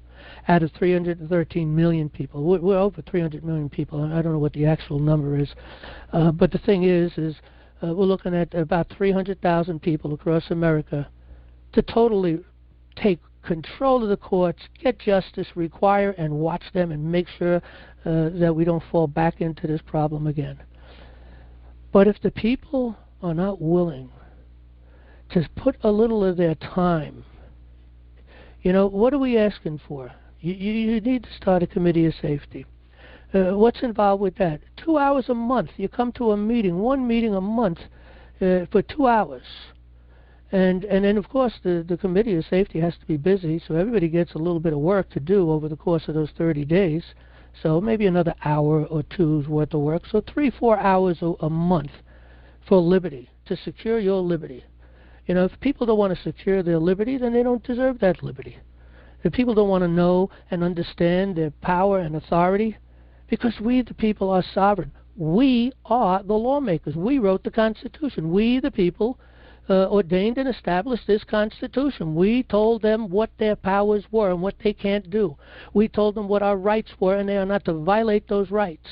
out of 313 million people. We're over 300 million people. I don't know what the actual number is. But the thing is we're looking at about 300,000 people across America to totally take control of the courts, get justice, require and watch them, and make sure that we don't fall back into this problem again. But if the people are not willing to put a little of their time, what are we asking for? You need to start a committee of safety. What's involved with that? 2 hours a month. You come to a meeting, 1 meeting a month for 2 hours. And then, of course, the Committee of Safety has to be busy, so everybody gets a little bit of work to do over the course of those 30 days. So maybe another hour or two's worth of work. So 3-4 hours a month for liberty, to secure your liberty. If people don't want to secure their liberty, then they don't deserve that liberty. If people don't want to know and understand their power and authority, because we, the people, are sovereign. We are the lawmakers. We wrote the Constitution. We, the people, ordained and established this Constitution. We told them what their powers were and what they can't do. We told them what our rights were, and they are not to violate those rights.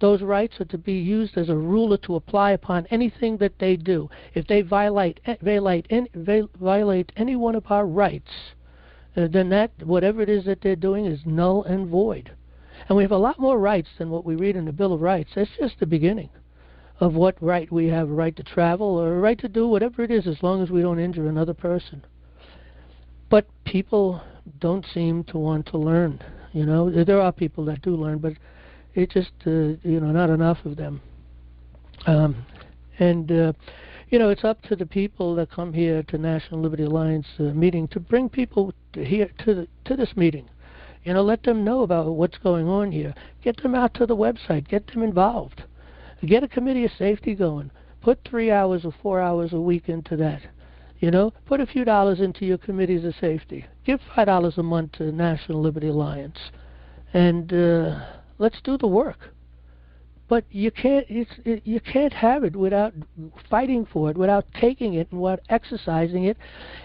Those rights are to be used as a ruler to apply upon anything that they do. If they violate any one of our rights, then that, whatever it is that they're doing, is null and void. And we have a lot more rights than what we read in the Bill of Rights. That's just the beginning of what right we have: a right to travel or a right to do whatever it is, as long as we don't injure another person. But people don't seem to want to learn. There are people that do learn, but it's just not enough of them. It's up to the people that come here to National Liberty Alliance meeting to bring people here to this meeting. Let them know about what's going on here. Get them out to the website. Get them involved. Get a committee of safety going. Put 3 hours or 4 hours a week into that. Put a few dollars into your committees of safety. Give $5 a month to National Liberty Alliance, and let's do the work. But you can't have it without fighting for it, without taking it, and without exercising it.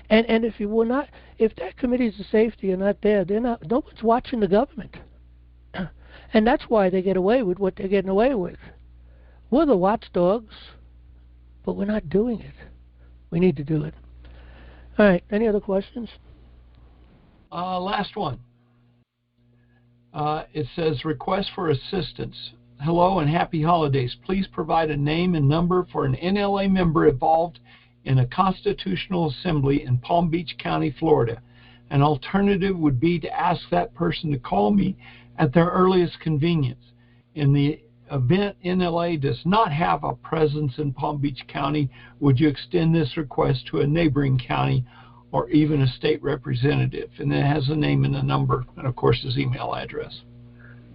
And if that committees of safety are not there, no one's watching the government. And that's why they get away with what they're getting away with. We're the watchdogs, but we're not doing it. We need to do it. All right, any other questions? Last one. It says, request for assistance. Hello and happy holidays. Please provide a name and number for an NLA member involved in a constitutional assembly in Palm Beach County, Florida. An alternative would be to ask that person to call me at their earliest convenience. In the event NLA does not have a presence in Palm Beach County, would you extend this request to a neighboring county or even a state representative? And it has a name and a number, and of course his email address.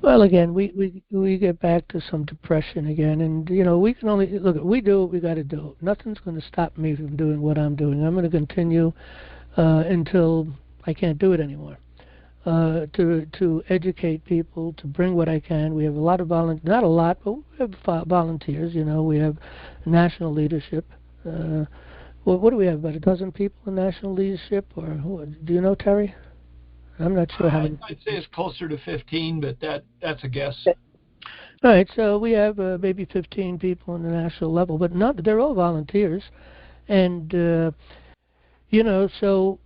Well, again, we get back to some depression again, and we can only look. We do what we got to do. Nothing's going to stop me from doing what I'm doing. I'm going to continue until I can't do it anymore. To educate people, to bring what I can. We have a lot of not a lot, but we have volunteers. We have national leadership. What do we have? About a dozen people in national leadership, or do you know, Terry? I'm not sure how many. I'd say it's closer to 15, but that's a guess. All right, so we have maybe 15 people on the national level, but they're all volunteers. And, so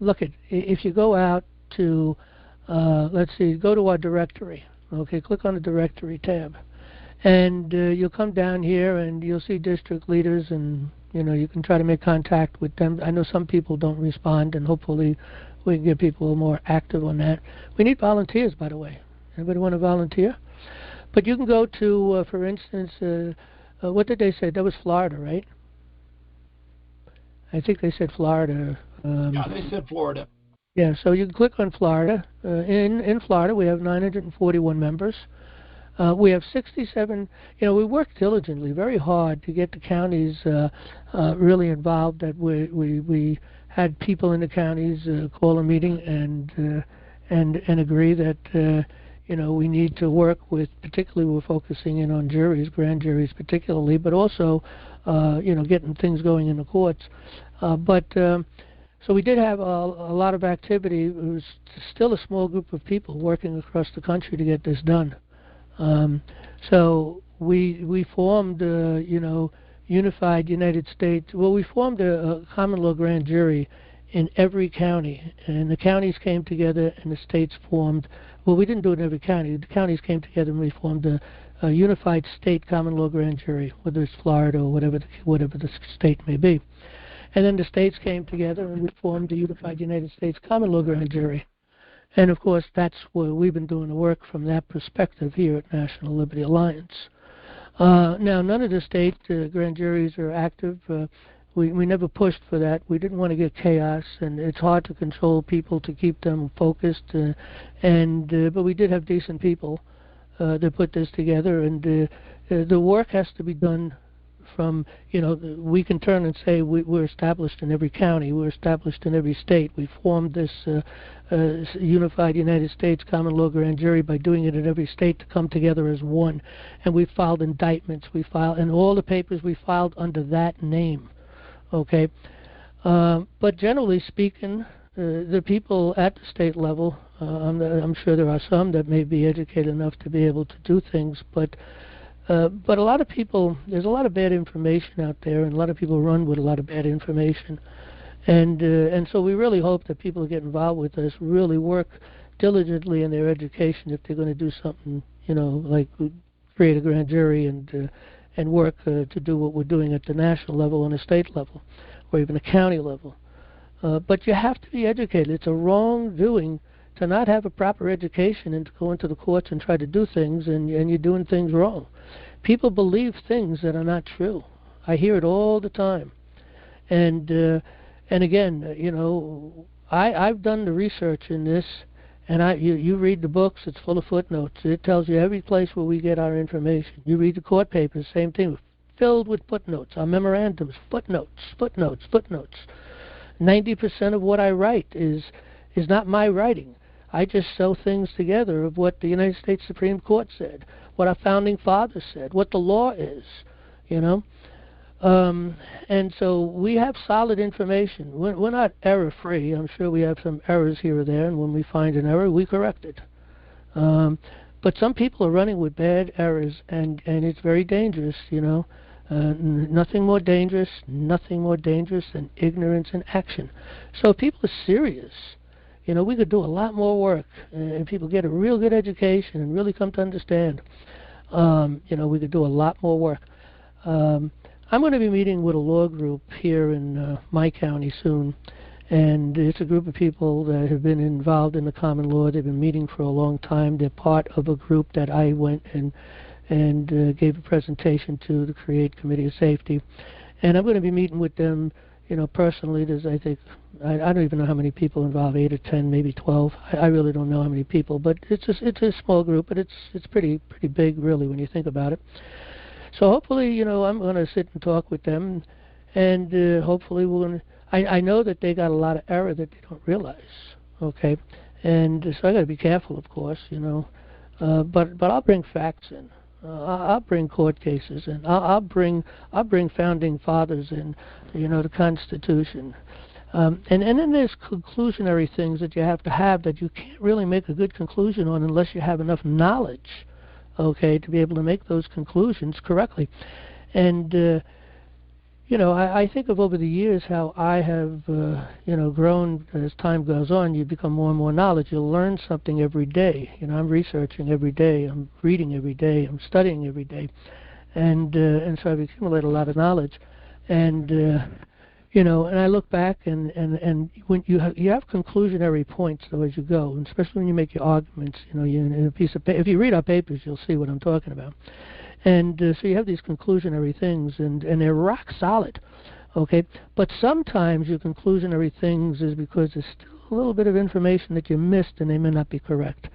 look, if you go out to, let's see, go to our directory. Okay, click on the directory tab. And you'll come down here and you'll see district leaders, and, you can try to make contact with them. I know some people don't respond, and hopefully we can get people more active on that. We need volunteers, by the way. Anybody want to volunteer? But you can go to, for instance, what did they say? That was Florida, right? I think they said Florida. Yeah, they said Florida. Yeah, so you can click on Florida. In Florida, we have 941 members. We have 67. We work diligently, very hard to get the counties really involved. That we had people in the counties call a meeting and agree that we need to work with. Particularly, we're focusing in on juries, grand juries, particularly, but also getting things going in the courts. So we did have a lot of activity. It was still a small group of people working across the country to get this done. So we formed, unified United States. Well, we formed a common law grand jury in every county, and the counties came together and the states formed. Well, we didn't do it in every county. The counties came together and we formed a unified state common law grand jury, whether it's Florida or whatever the state may be. And then the states came together and we formed the unified United States common law grand jury. And, of course, that's where we've been doing the work from that perspective here at National Liberty Alliance. Now, none of the state grand juries are active. We never pushed for that. We didn't want to get chaos, and it's hard to control people to keep them focused. But we did have decent people that put this together, and the work has to be done from, we can turn and say we're established in every county, we're established in every state. We formed this unified United States common law grand jury by doing it in every state to come together as one. And we filed indictments, and all the papers we filed under that name. Okay? But generally speaking, the people at the state level, I'm sure there are some that may be educated enough to be able to do things, but a lot of people, there's a lot of bad information out there, and a lot of people run with a lot of bad information. And so we really hope that people who get involved with us really work diligently in their education if they're going to do something, like create a grand jury and work to do what we're doing at the national level and a state level, or even a county level. But you have to be educated. It's a wrongdoing to not have a proper education and to go into the courts and try to do things, and you're doing things wrong. People believe things that are not true. I hear it all the time. And again, I've done the research in this, and you read the books, it's full of footnotes. It tells you every place where we get our information. You read the court papers, same thing, filled with footnotes. Our memorandums, footnotes. 90% of what I write is not my writing. I just sew things together of what the United States Supreme Court said, what our founding fathers said, what the law is, And so we have solid information. We're not error-free. I'm sure we have some errors here or there, and when we find an error, we correct it. But some people are running with bad errors, and it's very dangerous, Nothing more dangerous than ignorance in action. So if people are serious, we could do a lot more work, and people get a real good education and really come to understand. We could do a lot more work. I'm going to be meeting with a law group here in my county soon, and it's a group of people that have been involved in the common law. They've been meeting for a long time. They're part of a group that I went and gave a presentation to the Create Committee of Safety, and I'm going to be meeting with them. Personally, there's, I think, I don't even know how many people involved, 8 or 10, maybe 12. I really don't know how many people, but it's a small group, but it's pretty big, really, when you think about it. So hopefully, I'm going to sit and talk with them, and hopefully we're going to. I know that they got a lot of error that they don't realize. Okay, and so I got to be careful, of course, but I'll bring facts in. I'll bring court cases in. I'll bring founding fathers in, the Constitution. And then there's conclusionary things that you have to have that you can't really make a good conclusion on unless you have enough knowledge, okay, to be able to make those conclusions correctly. And I think of over the years how I have grown as time goes on. You become more and more knowledge. You'll learn something every day. I'm researching every day. I'm reading every day. I'm studying every day, and so I've accumulated a lot of knowledge. And and I look back and when you have conclusionary points though as you go, and especially when you make your arguments. In a piece of if you read our papers, you'll see what I'm talking about. And so you have these conclusionary things, and they're rock solid, okay? But sometimes your conclusionary things is because there's still a little bit of information that you missed, and they may not be correct.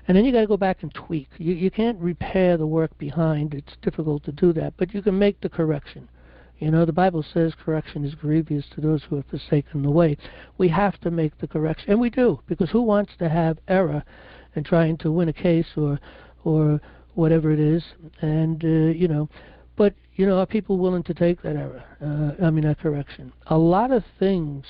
And then you got to go back and tweak. You can't repair the work behind. It's difficult to do that, but you can make the correction. The Bible says correction is grievous to those who have forsaken the way. We have to make the correction, and we do, because who wants to have error in trying to win a case or whatever it is? And but are people willing to take that error? That correction. A lot of things.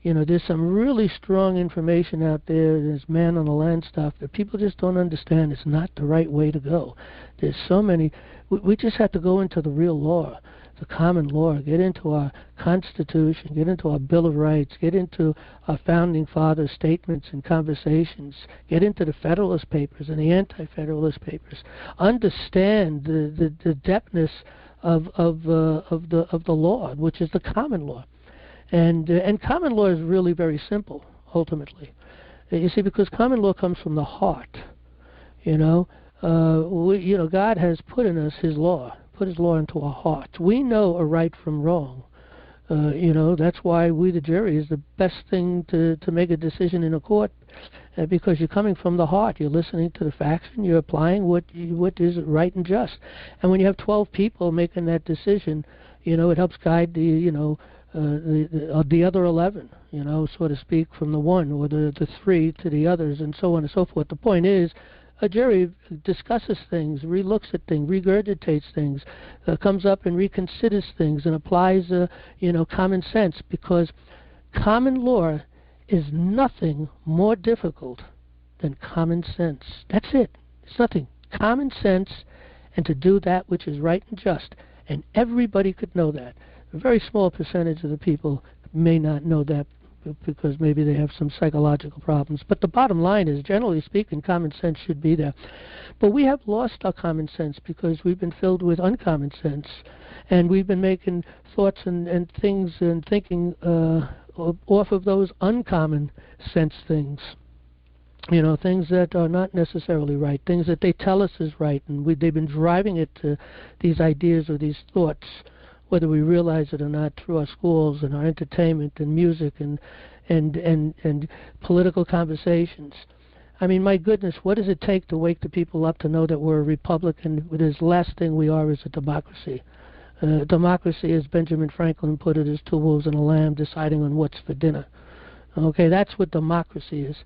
There's some really strong information out there. There's man on the land stuff that people just don't understand. It's not the right way to go. There's so many. We just have to go into the real law, the common law, get into our Constitution, get into our Bill of Rights, get into our Founding Fathers' statements and conversations, get into the Federalist Papers and the Anti-Federalist Papers. Understand the depthness of the law, which is the common law. And common law is really very simple, ultimately. You see, because common law comes from the heart. God has put in us His law, put His law into our hearts. We know a right from wrong. That's why we, the jury, is the best thing to make a decision in a court, because you're coming from the heart. You're listening to the facts and you're applying what is right and just. And when you have 12 people making that decision, it helps guide the other 11, so to speak, from the one or the three to the others, and so on and so forth. The point is, a jury discusses things, relooks at things, regurgitates things, comes up and reconsiders things, and applies, common sense, because common law is nothing more difficult than common sense. That's it. It's nothing. Common sense, and to do that which is right and just. And everybody could know that. A very small percentage of the people may not know that because maybe they have some psychological problems. But the bottom line is, generally speaking, common sense should be there. But we have lost our common sense because we've been filled with uncommon sense. And we've been making thoughts and things and thinking off of those uncommon sense things. Things that are not necessarily right, things that they tell us is right. And they've been driving it to these ideas or these thoughts, whether we realize it or not, through our schools and our entertainment and music and political conversations. My goodness, what does it take to wake the people up to know that we're a republic, and the last thing we are is a democracy? Democracy, as Benjamin Franklin put it, is two wolves and a lamb deciding on what's for dinner. Okay, that's what democracy is.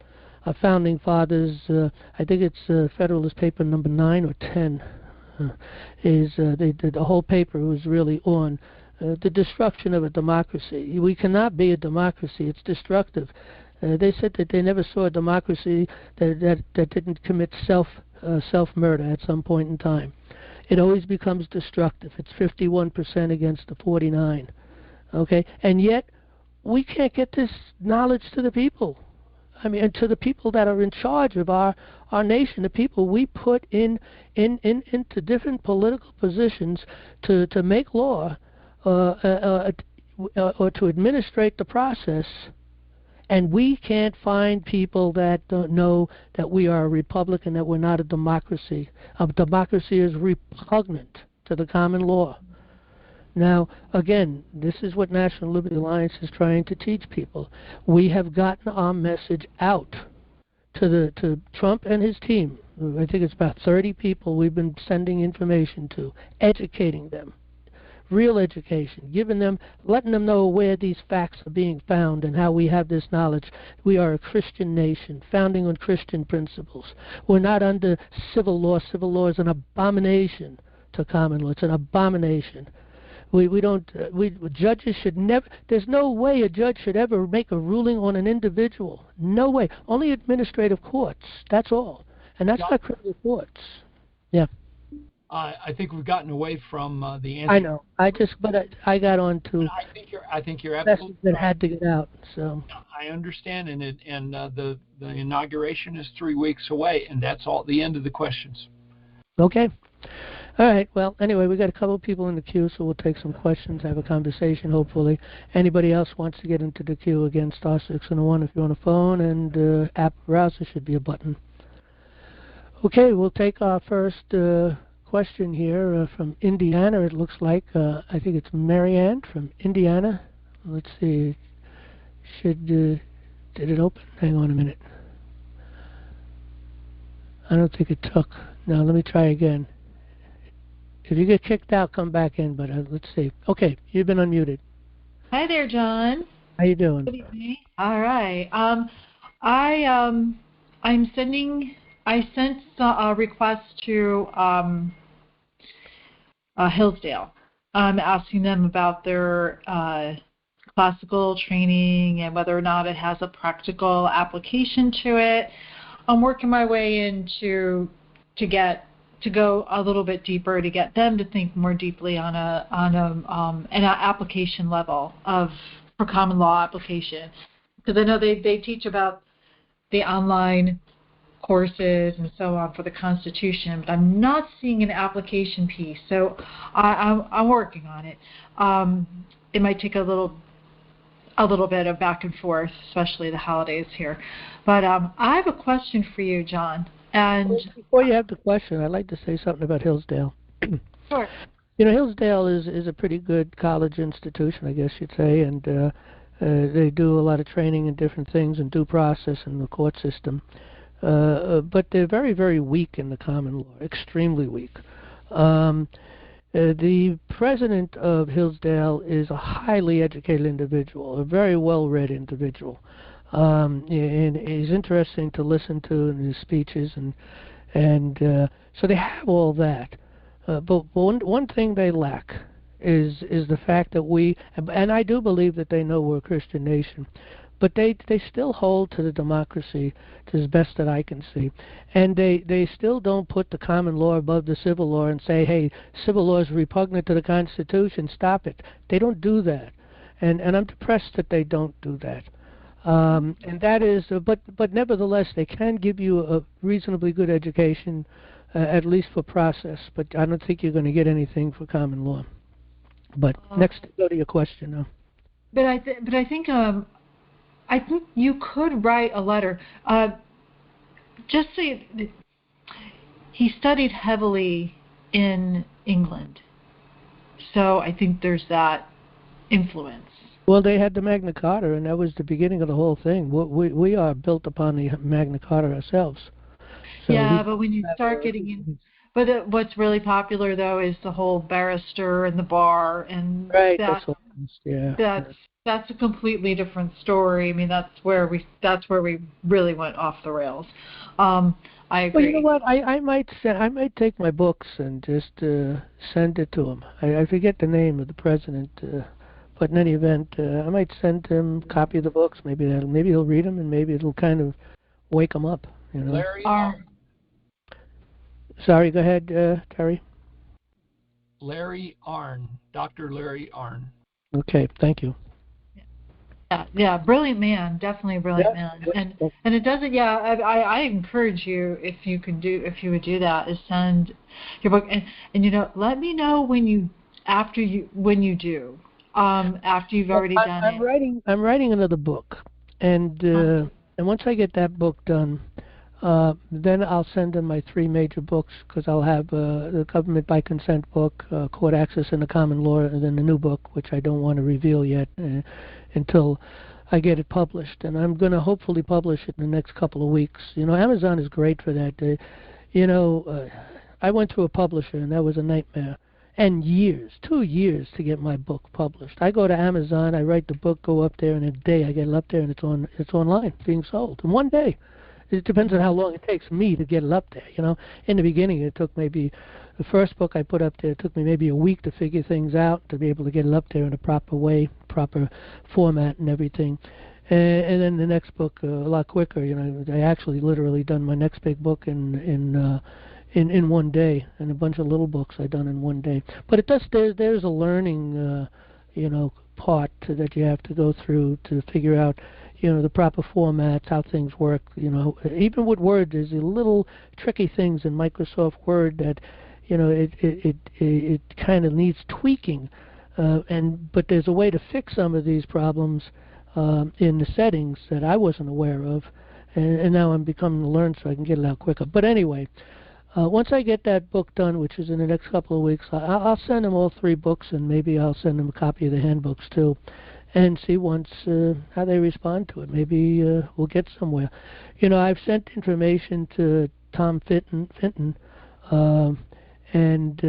Our founding fathers, I think it's Federalist Paper number 9 or 10, the whole paper was really on the destruction of a democracy. We cannot be a democracy. It's destructive. They said that they never saw a democracy that didn't commit self-murder at some point in time. It always becomes destructive. It's 51% against the 49. Okay? And yet, we can't get this knowledge to the people. And to the people that are in charge of our nation, the people we put into different political positions to make law or to administrate the process, and we can't find people that know that we are a republic and that we're not a democracy. A democracy is repugnant to the common law. Now, again, this is what National Liberty Alliance is trying to teach people. We have gotten our message out to Trump and his team. I think it's about 30 people we've been sending information to, educating them, real education, letting them know where these facts are being found and how we have this knowledge. We are a Christian nation, founding on Christian principles. We're not under civil law. Civil law is an abomination to common law. It's an abomination. Judges should never, there's no way a judge should ever make a ruling on an individual. No way. Only administrative courts. That's all. And that's not criminal courts. Yeah. I think we've gotten away from the answer. I know. I got on to. I think you're absolutely that right. had to get out. So. I understand, and the inauguration is 3 weeks away, and that's all. The end of the questions. Okay. All right. Well, anyway, we got a couple of people in the queue, so we'll take some questions, have a conversation, hopefully. Anybody else wants to get into the queue, again, *601 if you're on a phone, and app browser should be a button. Okay, we'll take our first question here from Indiana. It looks like, I think it's Marianne from Indiana. Let's see. Did it open? Hang on a minute. I don't think it took. Now, let me try again. If you get kicked out, come back in, but let's see. Okay, you've been unmuted. Hi there, John. How you doing? Good evening. All right. I sent a request to Hillsdale. I'm asking them about their classical training and whether or not it has a practical application to it. I'm working my way into to go a little bit deeper to get them to think more deeply on an application level for common law application, because I know they teach about the online courses and so on for the Constitution, but I'm not seeing an application piece. So I'm working on it. It might take a little bit of back and forth, especially the holidays here. But I have a question for you, John. And before you have the question, I'd like to say something about Hillsdale. Sure. You know, Hillsdale is a pretty good college institution, I guess you'd say, and they do a lot of training in different things and due process in the court system. But they're very, very weak in the common law, extremely weak. The president of Hillsdale is a highly educated individual, a very well-read individual. And he's interesting to listen to in his speeches, and so they have all that. But one thing they lack is the fact that and I do believe that they know we're a Christian nation, but they still hold to the democracy to the best that I can see. And they still don't put the common law above the civil law and say, hey, civil law is repugnant to the Constitution, stop it. They don't do that. And I'm depressed that they don't do that. And that is, but nevertheless, they can give you a reasonably good education, at least for process. But I don't think you're going to get anything for common law. But next, go to your question now. But I think you could write a letter. Just say he studied heavily in England, so I think there's that influence. Well, they had the Magna Carta, and that was the beginning of the whole thing. We are built upon the Magna Carta ourselves. So yeah, but when you start getting in, but what's really popular though is the whole barrister and the bar, and right. That's a completely different story. I mean, that's where we really went off the rails. I agree. Well, you know what? I might take my books and just send it to him. I forget the name of the president. But in any event, I might send him a copy of the books. Maybe he'll read them, and maybe it'll kind of wake him up. You know. Larry. Sorry, go ahead, Terry. Larry Arnn, Dr. Larry Arnn. Okay, thank you. Yeah, brilliant man, definitely a brilliant man, and it doesn't. Yeah, I encourage you if you would do that, is send your book, and you know, let me know when you do. After you've already done it. I'm writing another book, and once I get that book done, then I'll send them my 3 major books, because I'll have the government by consent book, court access in the common law, and then the new book, which I don't want to reveal yet until I get it published. And I'm going to hopefully publish it in the next couple of weeks. You know, Amazon is great for that. I went through a publisher, and that was a nightmare. And 2 years to get my book published. I go to Amazon, I write the book, go up there, and in a day I get it up there, and it's online, being sold. In one day. It depends on how long it takes me to get it up there, you know. In the beginning, it took maybe, the first book I put up there, it took me maybe a week to figure things out, to be able to get it up there in a proper way, proper format and everything. And then the next book, a lot quicker, you know. I actually literally done my next big book in one day, and a bunch of little books I done in one day. But there's a learning, part that you have to go through to figure out, the proper formats, how things work. Even with Word, there's a little tricky things in Microsoft Word that, it kind of needs tweaking, but there's a way to fix some of these problems in the settings that I wasn't aware of, and now I'm becoming to learn so I can get it out quicker. But anyway. Once I get that book done, which is in the next couple of weeks, I'll send them all 3 books, and maybe I'll send them a copy of the handbooks too, and see how they respond to it. Maybe we'll get somewhere. I've sent information to Tom Fenton. And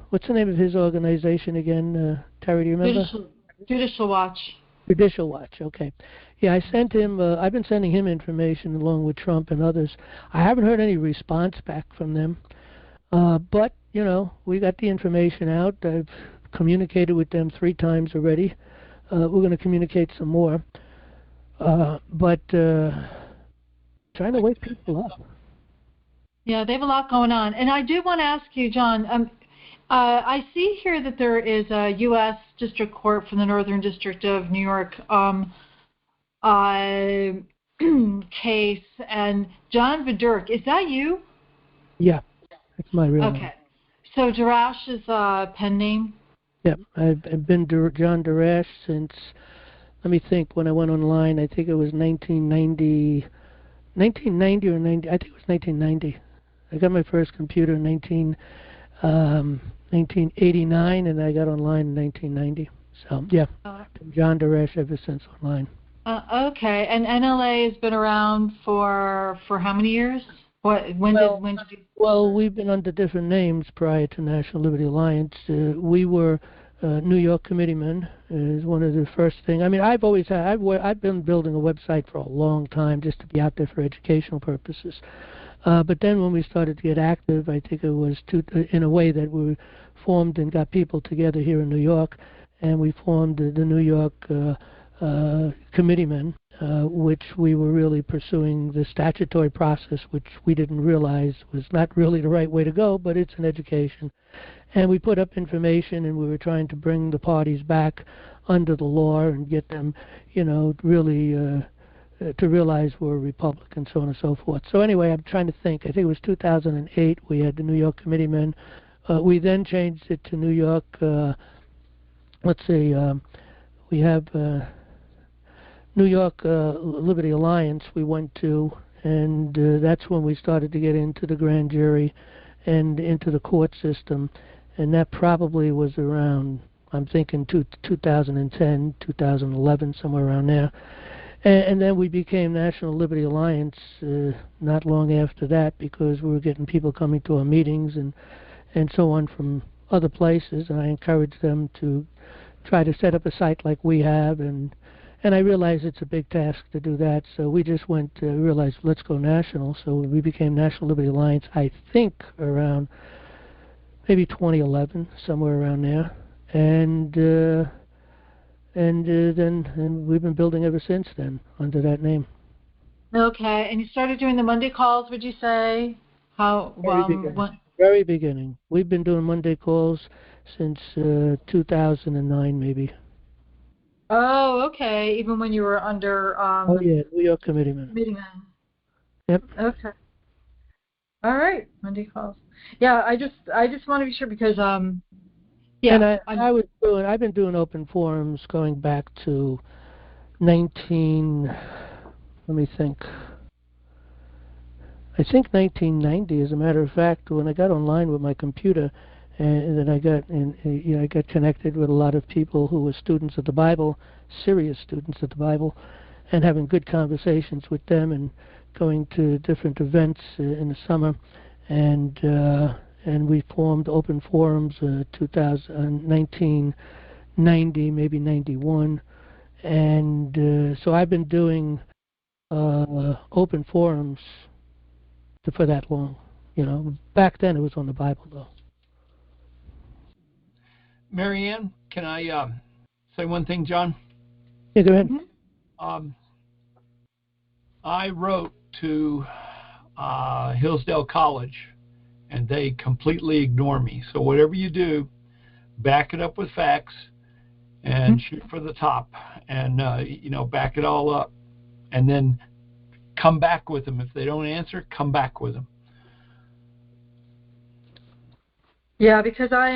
what's the name of his organization again? Terry, do you remember? Judicial Watch. Judicial Watch, okay. Yeah, I sent him, I've been sending him information along with Trump and others. I haven't heard any response back from them. But, you know, we got the information out. I've communicated with them 3 times already. We're going to communicate some more. But trying to wake people up. Yeah, they have a lot going on. And I do want to ask you, John, I see here that there is a U.S. District Court for the Northern District of New York case, and John Vidurk, is that you? Yeah, that's my real name. Okay. So Darash is pen name? Yeah, I've been John Darash since, let me think, when I went online, I think it was 1990 or 90, I think it was 1990. I got my first computer in 1989, and I got online in 1990. So, yeah, John Darash ever since online. Okay, and NLA has been around for how many years? When did you? Well, we've been under different names prior to National Liberty Alliance. We were New York Committeeman is one of the first things. I mean, I've been building a website for a long time just to be out there for educational purposes. But then when we started to get active, I think it was in a way that we formed and got people together here in New York, and we formed the New York Committeeman, which we were really pursuing the statutory process, which we didn't realize was not really the right way to go, but it's an education. And we put up information, and we were trying to bring the parties back under the law and get them, you know, really to realize we're a republic and so on and so forth. So anyway, I'm trying to think. I think it was 2008 we had the New York Committeeman. We then changed it to New York, let's see, we have New York Liberty Alliance we went to, and that's when we started to get into the grand jury and into the court system. And that probably was around, I'm thinking 2010, 2011, somewhere around there. And then we became National Liberty Alliance not long after that, because we were getting people coming to our meetings and so on from other places, and I encouraged them to try to set up a site like we have, and I realized it's a big task to do that, so we just realized let's go national. So we became National Liberty Alliance, I think around maybe 2011, somewhere around there, and then we've been building ever since then under that name. Okay, and you started doing the Monday calls, would you say? Very beginning. We've been doing Monday calls since 2009, maybe. Oh, okay. Even when you were under... oh, yeah, New York Committeeman. Yep. Okay. All right, Monday calls. Yeah, I just want to be sure because... yeah, and I've been doing open forums going back to let me think. I think 1990, as a matter of fact, when I got online with my computer, and then I got connected with a lot of people who were students of the Bible, serious students of the Bible, and having good conversations with them, and going to different events in the summer, and we formed open forums 1990, maybe 91, and so I've been doing open forums for that long. You know, back then it was on the Bible, though. Marianne, can I say one thing, John? Yeah, go ahead. Mm-hmm. I wrote to Hillsdale College, and they completely ignore me. So whatever you do, back it up with facts and shoot for the top, and back it all up, and then come back with them. If they don't answer, come back with them. Yeah, because I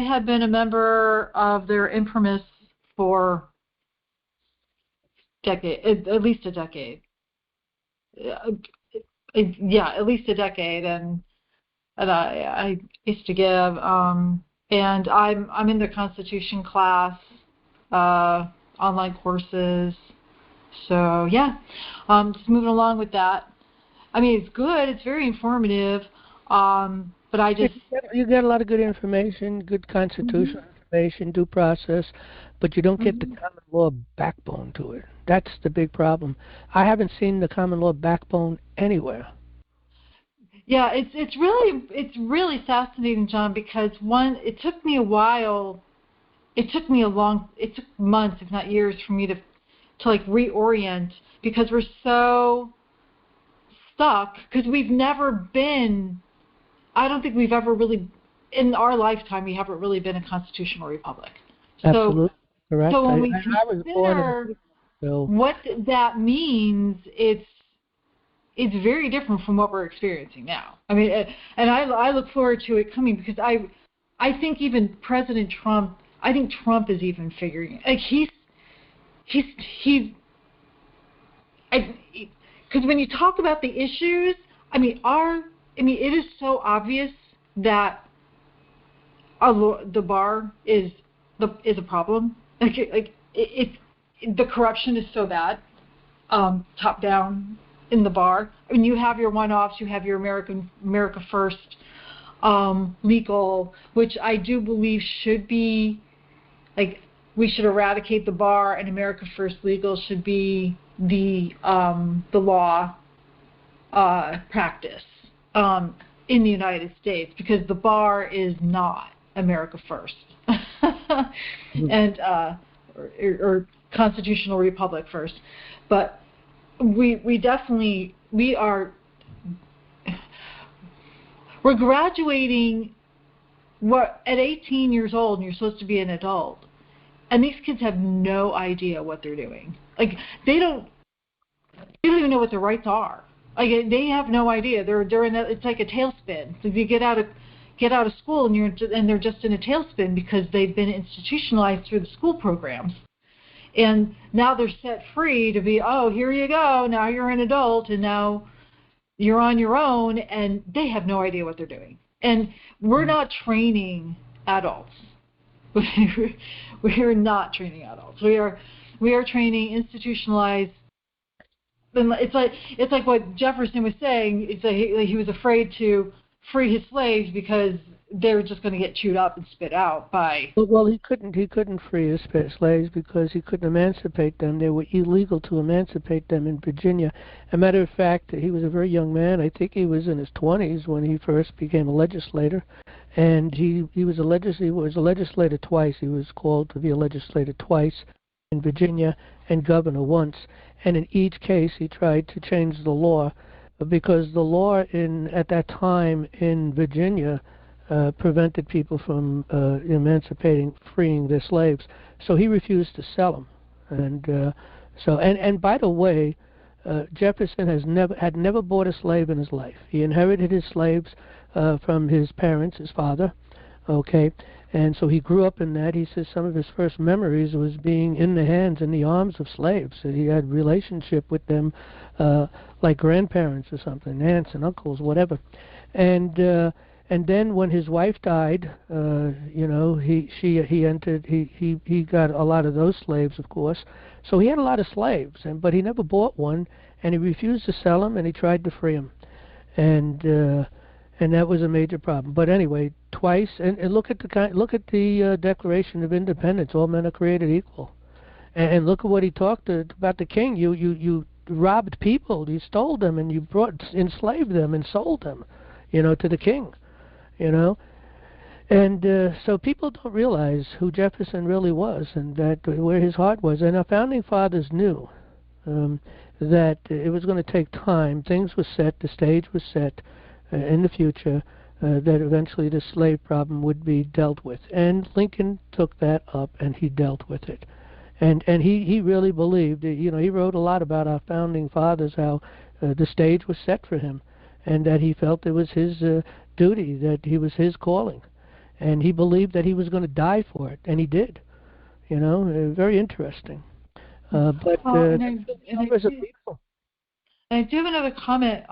have been a member of their infamous for at least a decade. Yeah, at least a decade, and I used to give, and I'm in the Constitution class, online courses. So yeah, just moving along with that. I mean, it's good. It's very informative. But I just... You get a lot of good information, good constitutional information, due process, but you don't get the common law backbone to it. That's the big problem. I haven't seen the common law backbone anywhere. Yeah, it's really fascinating, John, because it took me a while. It took months, if not years, for me to like reorient, because we're so stuck, because we've never been, I don't think we've ever really, in our lifetime, we haven't really been a constitutional republic. Absolutely correct. So when we I was born in what that means, it's very different from what we're experiencing now. I mean, and I look forward to it coming, because I think even President Trump, I think Trump is even figuring it. Like because when you talk about the issues, I mean, it is so obvious that the bar is a problem. The corruption is so bad, top down in the bar. I mean, you have your one-offs, you have your America First legal, which I do believe should be, like, we should eradicate the bar, and America First legal should be the law practice in the United States, because the bar is not America First and or constitutional republic first. But we're graduating at 18 years old, and you're supposed to be an adult, and these kids have no idea what they're doing. Like, they don't even know what their rights are. Like, they have no idea. They're in it's like a tailspin. So if you get out of school and they're just in a tailspin because they've been institutionalized through the school programs. And now they're set free to be, oh, here you go, now you're an adult, and now you're on your own, and they have no idea what they're doing. And we're not training adults. We're not training adults. We are training institutionalized. It's like what Jefferson was saying. It's like he was afraid to free his slaves because they were just going to get chewed up and spit out by... Well, he couldn't free his slaves because he couldn't emancipate them. They were illegal to emancipate them in Virginia. As a matter of fact, he was a very young man. I think he was in his 20s when he first became a legislator, and he was a legislator twice. He was called to be a legislator twice in Virginia and governor once. And in each case, he tried to change the law, because the law at that time in Virginia prevented people from freeing their slaves. So he refused to sell them. And by the way, Jefferson had never bought a slave in his life. He inherited his slaves from his parents, his father. Okay, and so he grew up in that. He says some of his first memories was being in the hands and the arms of slaves. And he had relationship with them like grandparents or something, aunts and uncles, whatever. And then when his wife died, he got a lot of those slaves, of course. So he had a lot of slaves, but he never bought one, and he refused to sell them, and he tried to free them, and that was a major problem. But anyway, twice, and look at the Declaration of Independence. All men are created equal, and look at what he talked about the king. You robbed people, you stole them, and you enslaved them and sold them, to the king. And so people don't realize who Jefferson really was, and where his heart was. And our founding fathers knew that it was going to take time. Things were set, the stage was set in the future, that eventually the slave problem would be dealt with. And Lincoln took that up, and he dealt with it. And he really believed, he wrote a lot about our founding fathers, how the stage was set for him, and that he felt it was his duty, that he was his calling, and he believed that he was going to die for it, and he did. Very interesting. But numbers of people. I do have another comment.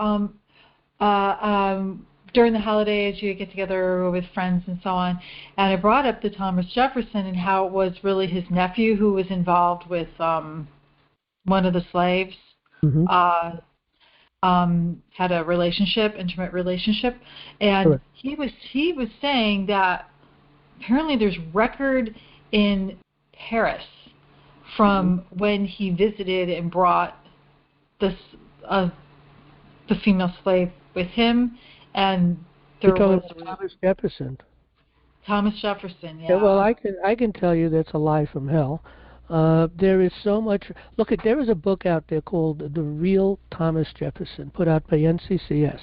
During the holidays, you get together with friends and so on, and I brought up the Thomas Jefferson and how it was really his nephew who was involved with one of the slaves. Mm-hmm. had a relationship, intimate relationship, and Correct. he was saying that apparently there's record in Paris from when he visited and brought this the female slave with him, and there You're talking was about Thomas Jefferson. Thomas Jefferson. Yeah, well, Yeah. I can tell you that's a lie from hell. There is so much. Look, there is a book out there called The Real Thomas Jefferson, put out by NCCS,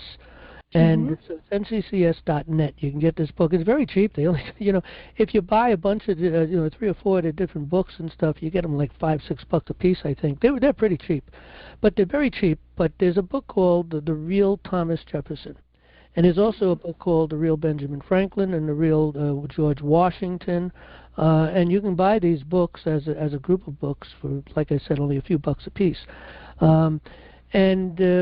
and it's nccs.net. You can get this book. It's very cheap. They only, if you buy a bunch of, 3 or 4 of the different books and stuff, you get them like $5-6 a piece. I think they're pretty cheap, but they're very cheap. But there's a book called The Real Thomas Jefferson. And there's also a book called The Real Benjamin Franklin and The Real George Washington. And you can buy these books as a group of books for, like I said, only a few bucks a piece. And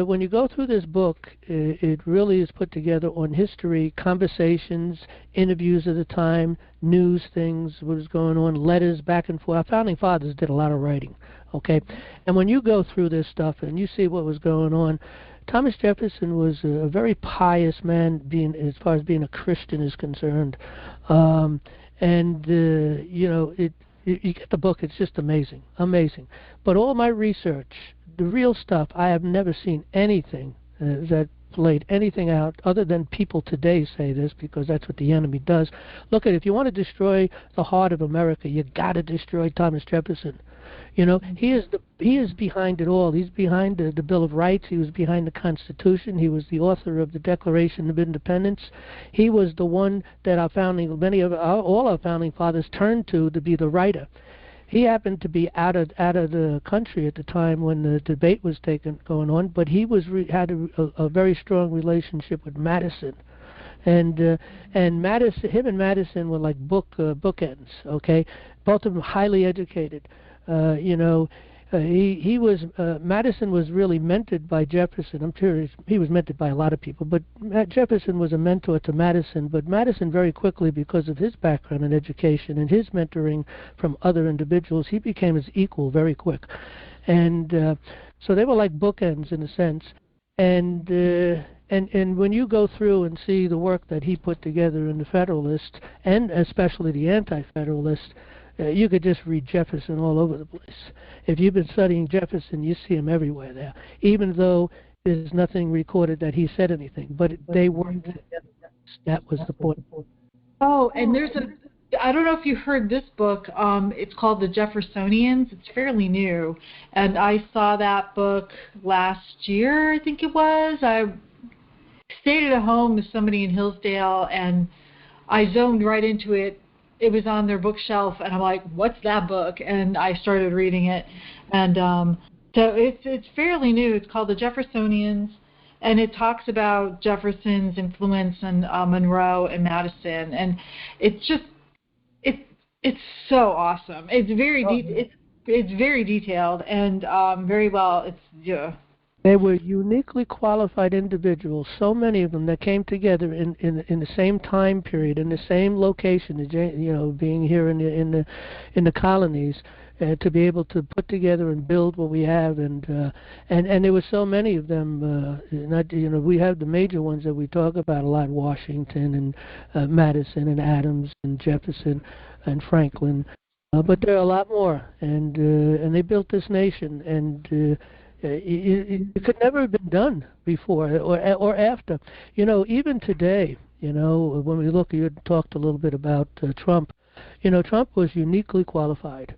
when you go through this book, it really is put together on history, conversations, interviews of the time, news things, what was going on, letters back and forth. Our founding fathers did a lot of writing, okay? And when you go through this stuff and you see what was going on, Thomas Jefferson was a very pious man, as far as being a Christian is concerned. You get the book, it's just amazing, amazing. But all my research, the real stuff, I have never seen anything that laid anything out other than people today say this, because that's what the enemy does. Look, if you want to destroy the heart of America, you got to destroy Thomas Jefferson. He is behind it all. He's behind the Bill of Rights. He was behind the Constitution. He was the author of the Declaration of Independence. He was the one that all our founding fathers turned to be the writer. He happened to be out of the country at the time when the debate was going on, but he had a very strong relationship with Madison. And Madison, him and Madison were like bookends. Okay, both of them highly educated. Madison was really mentored by Jefferson. I'm sure he was mentored by a lot of people, but Jefferson was a mentor to Madison. But Madison very quickly, because of his background in education and his mentoring from other individuals, he became his equal very quick. And so they were like bookends in a sense. And when you go through and see the work that he put together in the Federalist, and especially the Anti-Federalist, you could just read Jefferson all over the place. If you've been studying Jefferson, you see him everywhere there, even though there's nothing recorded that he said anything. But they worked together. That was the point. Oh, and I don't know if you heard this book. It's called The Jeffersonians. It's fairly new. And I saw that book last year, I think it was. I stayed at a home with somebody in Hillsdale, and I zoned right into it. It was on their bookshelf, and I'm like, what's that book? And I started reading it. And so it's fairly new. It's called The Jeffersonians, and it talks about Jefferson's influence on Monroe and Madison. And it's so awesome. It's very it's very detailed and very well. They were uniquely qualified individuals, so many of them that came together in the same time period, in the same location, being here in the colonies, to be able to put together and build what we have, and there were so many of them. We have the major ones that we talk about a lot: Washington and Madison and Adams and Jefferson and Franklin, but there are a lot more, and they built this nation, and it could never have been done before or after. Even today, when we look, you talked a little bit about Trump. Trump was uniquely qualified.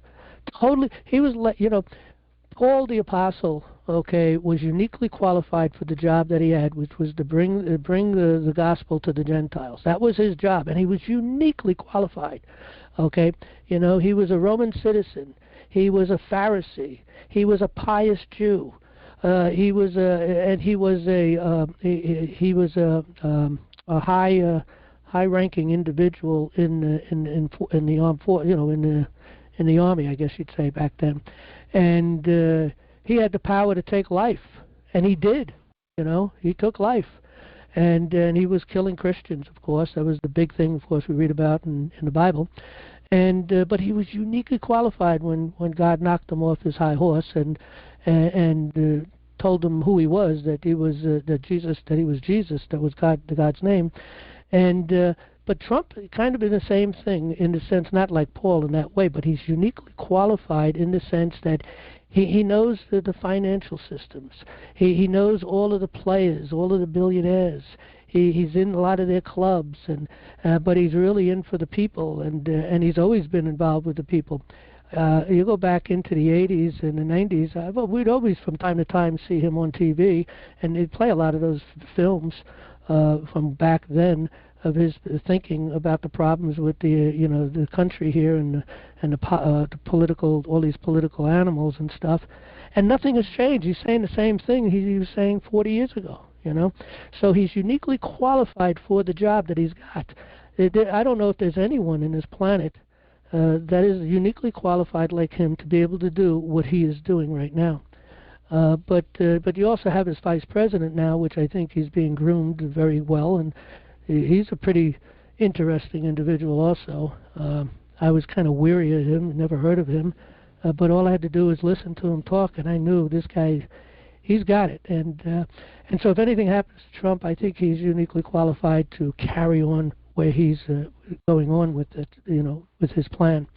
Totally, he was Paul the Apostle, was uniquely qualified for the job that he had, which was to bring the gospel to the Gentiles. That was his job, and he was uniquely qualified. He was a Roman citizen. He was a Pharisee. He was a pious Jew. He was a high-ranking individual in the armed force, in the army, I guess you'd say back then. And he had the power to take life, and he did. He took life. And he was killing Christians, of course. That was the big thing, of course, we read about in the Bible. But he was uniquely qualified when God knocked him off his high horse and told him who he was, that he was that he was Jesus, that was God's name, and but Trump kind of in the same thing, in the sense, not like Paul in that way, but he's uniquely qualified in the sense that he knows the financial systems. He knows all of the players, all of the billionaires. He's in a lot of their clubs, and but he's really in for the people, and he's always been involved with the people. You go back into the 80s and the 90s, we'd always from time to time see him on TV, and they'd play a lot of those films from back then of his thinking about the problems with the country here and the political, all these political animals and stuff, and nothing has changed. He's saying the same thing he was saying 40 years ago. So he's uniquely qualified for the job that he's got. I don't know if there's anyone in this planet that is uniquely qualified like him to be able to do what he is doing right now. But you also have his vice president now, which I think he's being groomed very well, and he's a pretty interesting individual also. I was kind of weary of him, never heard of him, but all I had to do was listen to him talk, and I knew this guy, he's got it. And so if anything happens to Trump, I think he's uniquely qualified to carry on where he's going on with it, with his plan.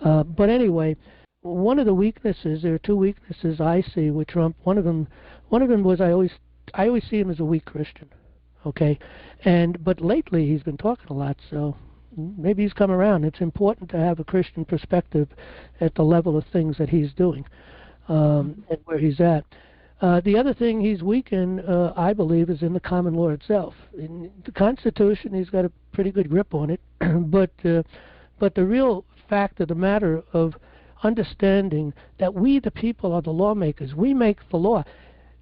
But anyway, one of the weaknesses, there are two weaknesses I see with Trump. One of them was I always see him as a weak Christian. Okay, but lately he's been talking a lot, so maybe he's come around. It's important to have a Christian perspective at the level of things that he's doing and where he's at. The other thing he's weak in, I believe, is in the common law itself. In the Constitution, he's got a pretty good grip on it, but the real fact of the matter of understanding that we, the people, are the lawmakers. We make the law.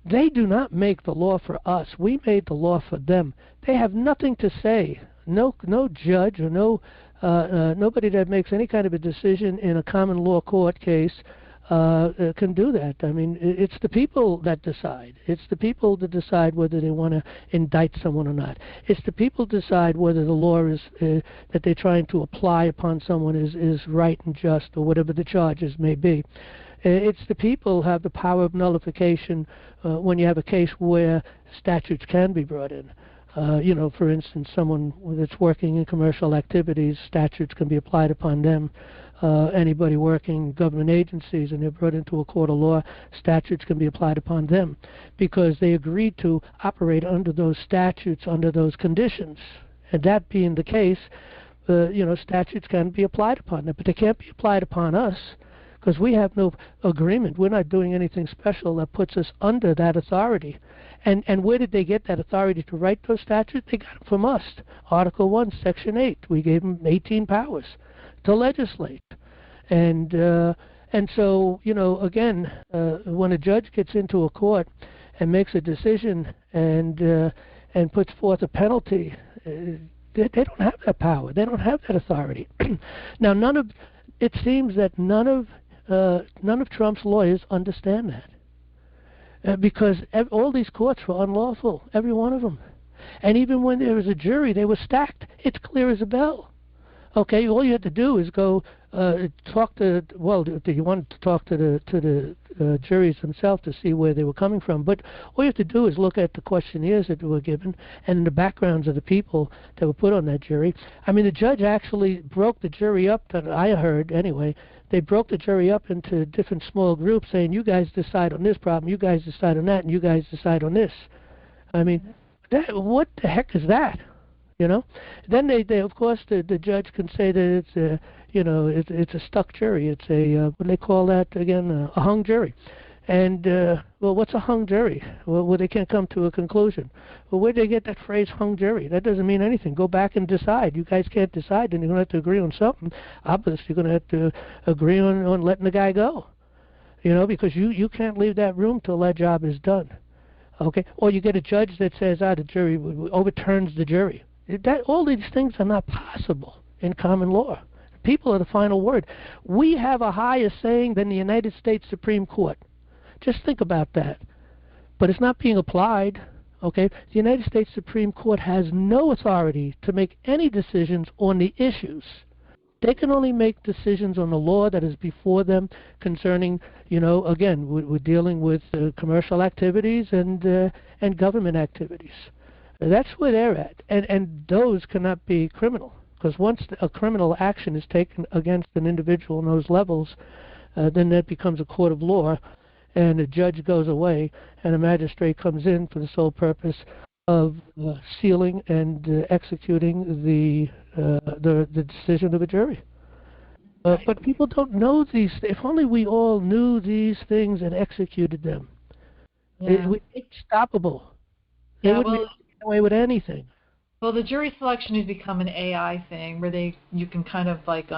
They do not make the law for us. We made the law for them. They have nothing to say. No judge or nobody that makes any kind of a decision in a common law court case can do that. I mean, it's the people that decide. It's the people that decide whether they want to indict someone or not. It's the people decide whether the law is that they're trying to apply upon someone is right and just, or whatever the charges may be. It's the people who have the power of nullification when you have a case where statutes can be brought in. For instance, someone that's working in commercial activities, statutes can be applied upon them. Anybody working in government agencies and they're brought into a court of law, statutes can be applied upon them because they agreed to operate under those statutes, under those conditions. And that being the case, statutes can be applied upon them, but they can't be applied upon us, because we have no agreement. We're not doing anything special that puts us under that authority. And where did they get that authority to write those statutes? They got it from us. Article 1, Section 8. We gave them 18 powers to legislate. And so, again, when a judge gets into a court and makes a decision and puts forth a penalty, they don't have that power. They don't have that authority. Now, it seems that none of Trump's lawyers understand that, because all these courts were unlawful, every one of them. And even when there was a jury, they were stacked. It's clear as a bell. Okay, all you had to do is go talk to. Well, you wanted to talk to the juries themselves to see where they were coming from. But all you have to do is look at the questionnaires that were given and the backgrounds of the people that were put on that jury. I mean, the judge actually broke the jury up. That I heard anyway. They broke the jury up into different small groups, saying, "You guys decide on this problem. You guys decide on that, and you guys decide on this." I mean, what the heck is that? Then they of course the judge can say that it's it's a stuck jury. It's a what do they call that again? A hung jury. And well, what's a hung jury? Well, they can't come to a conclusion. Well, where'd they get that phrase hung jury? That doesn't mean anything. Go back and decide. You guys can't decide, then you're going to have to agree on something. Obviously, you're going to have to agree on letting the guy go. Because you can't leave that room till that job is done. Okay? Or you get a judge that says, the jury overturns the jury. All these things are not possible in common law. People are the final word. We have a higher saying than the United States Supreme Court. Just think about that. But it's not being applied. Okay? The United States Supreme Court has no authority to make any decisions on the issues They can only make decisions on the law that is before them concerning, again, we're dealing with commercial activities and government activities. That's where they're at, and those cannot be criminal, because once a criminal action is taken against an individual on those levels, then that becomes a court of law, and the judge goes away, and a magistrate comes in for the sole purpose of sealing and executing the decision of a jury. But people don't know these. If only we all knew these things and executed them, it would be unstoppable. They wouldn't be able to get away with anything. Well, the jury selection has become an AI thing where you can kind of like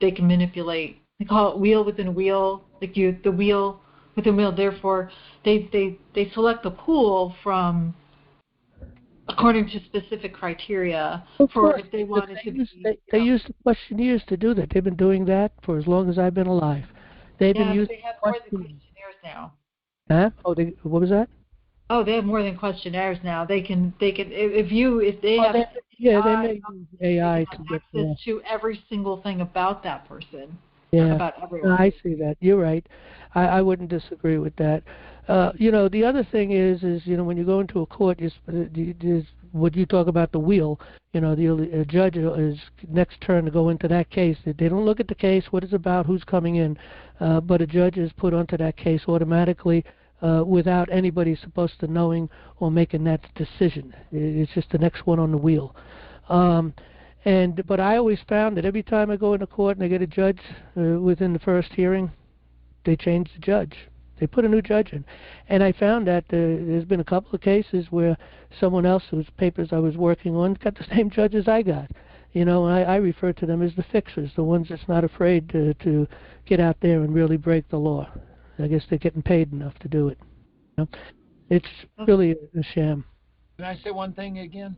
they can manipulate. They call it wheel within a wheel, like the wheel within a wheel. Therefore, they select the pool from according to specific criteria for if they wanted to be. They use the questionnaires to do that. They've been doing that for as long as I've been alive. They've been using. They have more than questionnaires now. Huh? Oh, what was that? Oh, they have more than questionnaires now. They can if they have they may use AI to get access to every single thing about that person. Yeah, about everyone. I see that. You're right. I wouldn't disagree with that. The other thing is when you go into a court, what you talk about the wheel. The judge is next turn to go into that case. They don't look at the case, what it's about, who's coming in, but a judge is put onto that case automatically. Without anybody supposed to knowing or making that decision. It's just the next one on the wheel. But I always found that every time I go into court and I get a judge within the first hearing, they change the judge. They put a new judge in. And I found that there's been a couple of cases where someone else whose papers I was working on got the same judge as I got. I refer to them as the fixers, the ones that's not afraid to get out there and really break the law. I guess they're getting paid enough to do it. It's really a sham. Can I say one thing again?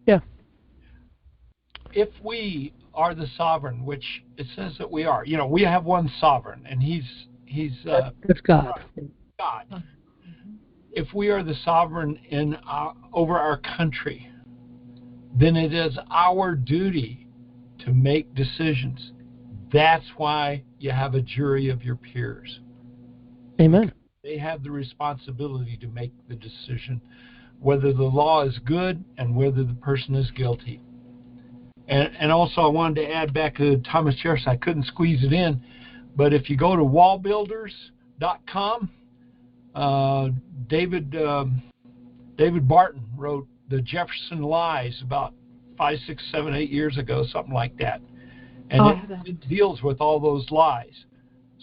Yeah. If we are the sovereign, which it says that we are, we have one sovereign, and he's that's God. God. If we are the sovereign over our country, then it is our duty to make decisions. That's why you have a jury of your peers. Amen. They have the responsibility to make the decision whether the law is good and whether the person is guilty. And also I wanted to add back to Thomas Jefferson. I couldn't squeeze it in, but if you go to wallbuilders.com, David Barton wrote The Jefferson Lies about 5, 6, 7, 8 years ago, something like that. And it deals with all those lies.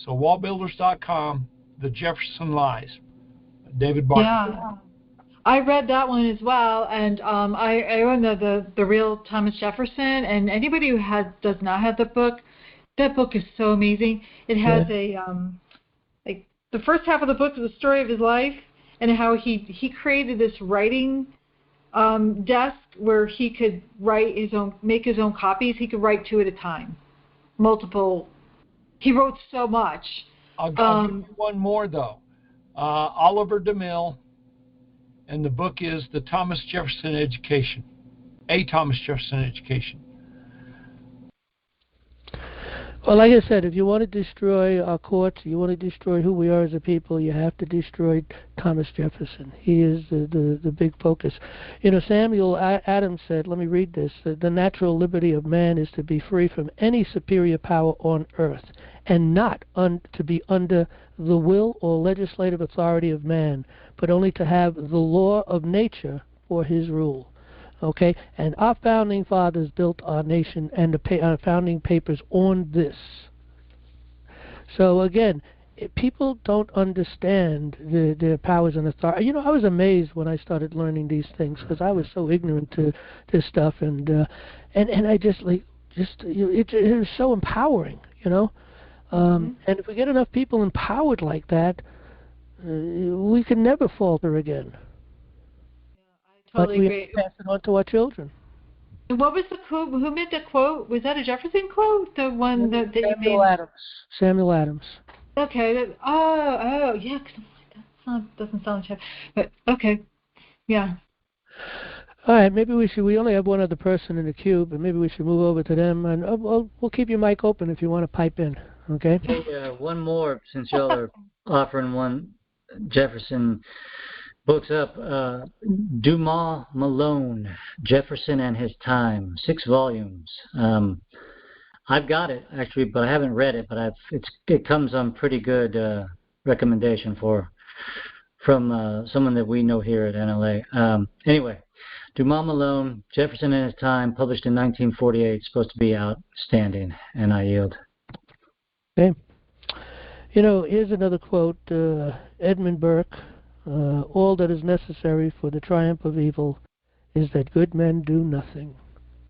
So wallbuilders.com, The Jefferson Lies, David Barton. Yeah, I read that one as well, and I own the real Thomas Jefferson. And anybody who does not have the book, that book is so amazing. It has like the first half of the book is the story of his life and how he created this writing desk where he could make his own copies. He could write 2 at a time, multiple. He wrote so much. I'll give you one more, though. Oliver DeMille, and the book is The Thomas Jefferson Education, A Thomas Jefferson Education. Well, like I said, if you want to destroy our courts, you want to destroy who we are as a people, you have to destroy Thomas Jefferson. He is the big focus. Samuel Adams said, let me read this, the natural liberty of man is to be free from any superior power on earth, and not to be under the will or legislative authority of man, but only to have the law of nature for his rule. Okay, and our founding fathers built our nation and the founding papers on this. So again, people don't understand their powers and authority. I was amazed when I started learning these things because I was so ignorant to this stuff, and I it was so empowering, And if we get enough people empowered like that, we can never falter again. But we have to pass it on to our children. What was the quote? Who made the quote? Was that a Jefferson quote? The one that you made? Samuel Adams. Okay. Yeah. That doesn't sound like Jeff. But okay. Yeah. All right, maybe we only have one other person in the queue, but maybe we should move over to them, and we'll keep your mic open if you want to pipe in, okay? Hey, one more, since y'all are offering one. Jefferson books up. Dumas Malone, Jefferson and His Time, 6 volumes. I've got it actually, but I haven't read it. But it comes on pretty good recommendation from someone that we know here at NLA. Anyway, Dumas Malone, Jefferson and His Time, published in 1948, supposed to be outstanding, and I yield. Okay. You know, here's another quote, Edmund Burke, all that is necessary for the triumph of evil is that good men do nothing.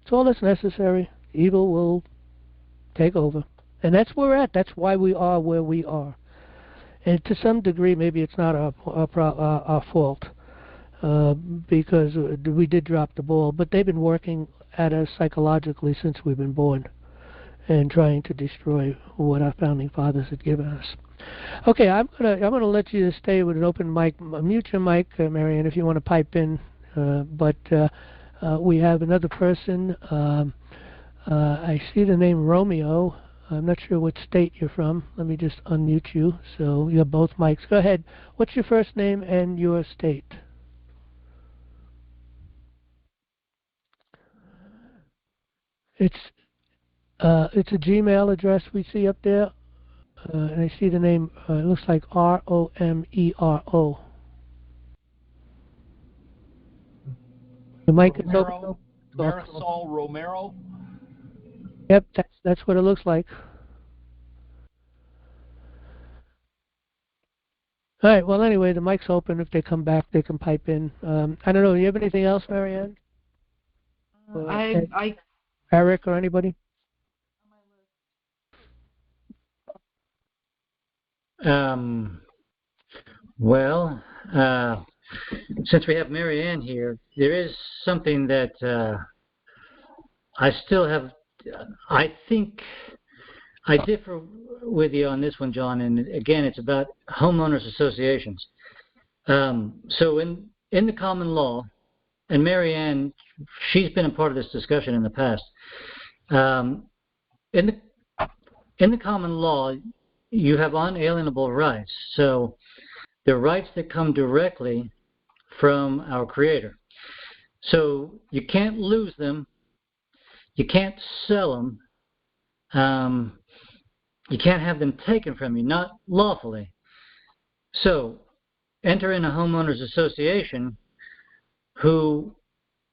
It's all that's necessary. Evil will take over. And that's where we're at. That's why we are where we are. And to some degree, maybe it's not our fault, because we did drop the ball. But they've been working at us psychologically since we've been born, and trying to destroy what our founding fathers had given us. Okay, I'm gonna let you stay with an open mic. Mute your mic, Marianne, if you want to pipe in. But we have another person. I see the name Romeo. I'm not sure what state you're from. Let me just unmute you so you have both mics. Go ahead. What's your first name and your state? It's a Gmail address we see up there, and I see the name. It looks like Romero. The mic is open. Marisol Romero. Yep, that's what it looks like. All right. Well, anyway, the mic's open. If they come back, they can pipe in. I don't know. Do you have anything else, Marianne? Eric or anybody? Well, since we have Marianne here, there is something that I still have. I think I differ with you on this one, John. And again, it's about homeowners associations. So in the common law, and Marianne, she's been a part of this discussion in the past. In the common law, you have unalienable rights. So the rights that come directly from our Creator. So you can't lose them. You can't sell them. You can't have them taken from you, not lawfully. So enter in a homeowners association who,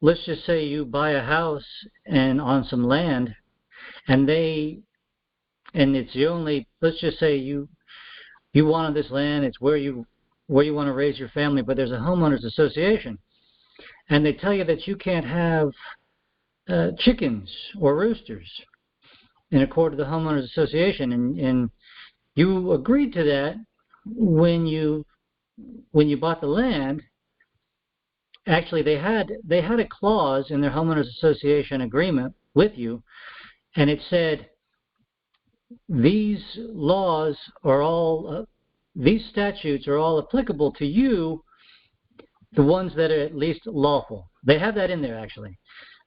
let's just say you buy a house and on some land, and it's the only, let's just say you wanted this land, it's where you want to raise your family, but there's a homeowners association, and they tell you that you can't have chickens or roosters in accord to the homeowners association, and you agreed to that when you bought the land. Actually, they had a clause in their homeowners association agreement with you, and it said these laws are all these statutes are all applicable to you, the ones that are at least lawful. They have that in there, actually.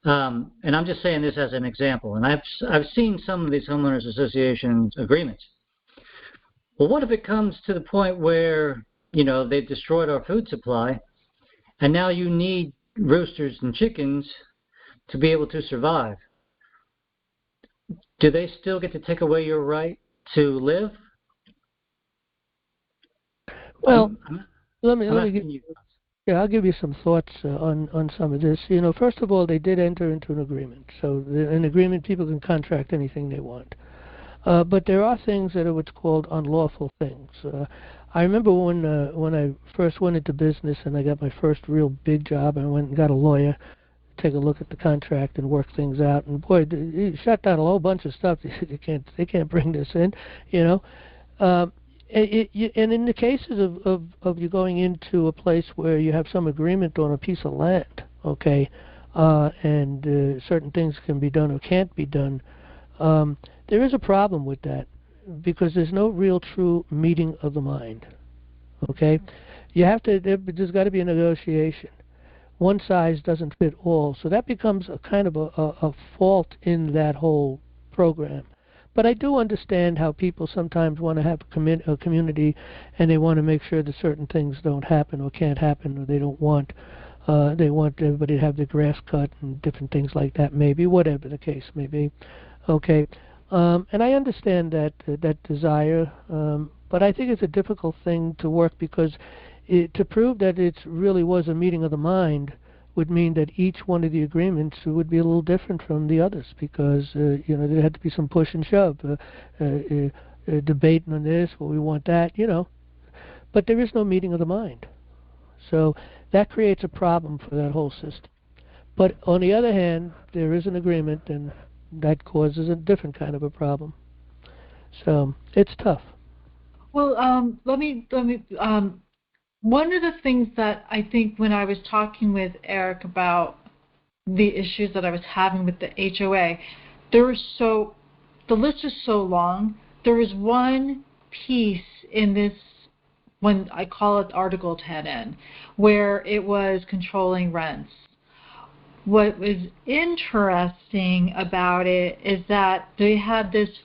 And I'm just saying this as an example. And I've seen some of these homeowners association agreements. Well, what if it comes to the point where, they've destroyed our food supply, and now you need roosters and chickens to be able to survive? Do they still get to take away your right to live? Well, let me give you. Yeah, I'll give you some thoughts on some of this. First of all, they did enter into an agreement. So an agreement, people can contract anything they want. But there are things that are what's called unlawful things. I remember when I first went into business and I got my first real big job, I went and got a lawyer, take a look at the contract and work things out. And boy, he shut down a whole bunch of stuff. They can't bring this in, and in the cases of you going into a place where you have some agreement on a piece of land, okay, and certain things can be done or can't be done, there is a problem with that because there's no real true meeting of the mind, okay? There's got to be a negotiation. one size doesn't fit all. So that becomes a kind of a fault in that whole program. But I do understand how people sometimes want to have a community, and they want to make sure that certain things don't happen or can't happen, or they want everybody to have their grass cut and different things like that, maybe, whatever the case may be. Okay. And I understand that desire, but I think it's a difficult thing to work because to prove that it really was a meeting of the mind would mean that each one of the agreements would be a little different from the others, because there had to be some push and shove, debating on this, well, we want that, but there is no meeting of the mind. So that creates a problem for that whole system. But on the other hand, there is an agreement, and that causes a different kind of a problem. So it's tough. Well, let me one of the things that I think when I was talking with Eric about the issues that I was having with the HOA, the list is so long. There was one piece in this, when I call it Article 10N, where it was controlling rents. What was interesting about it is that they had this,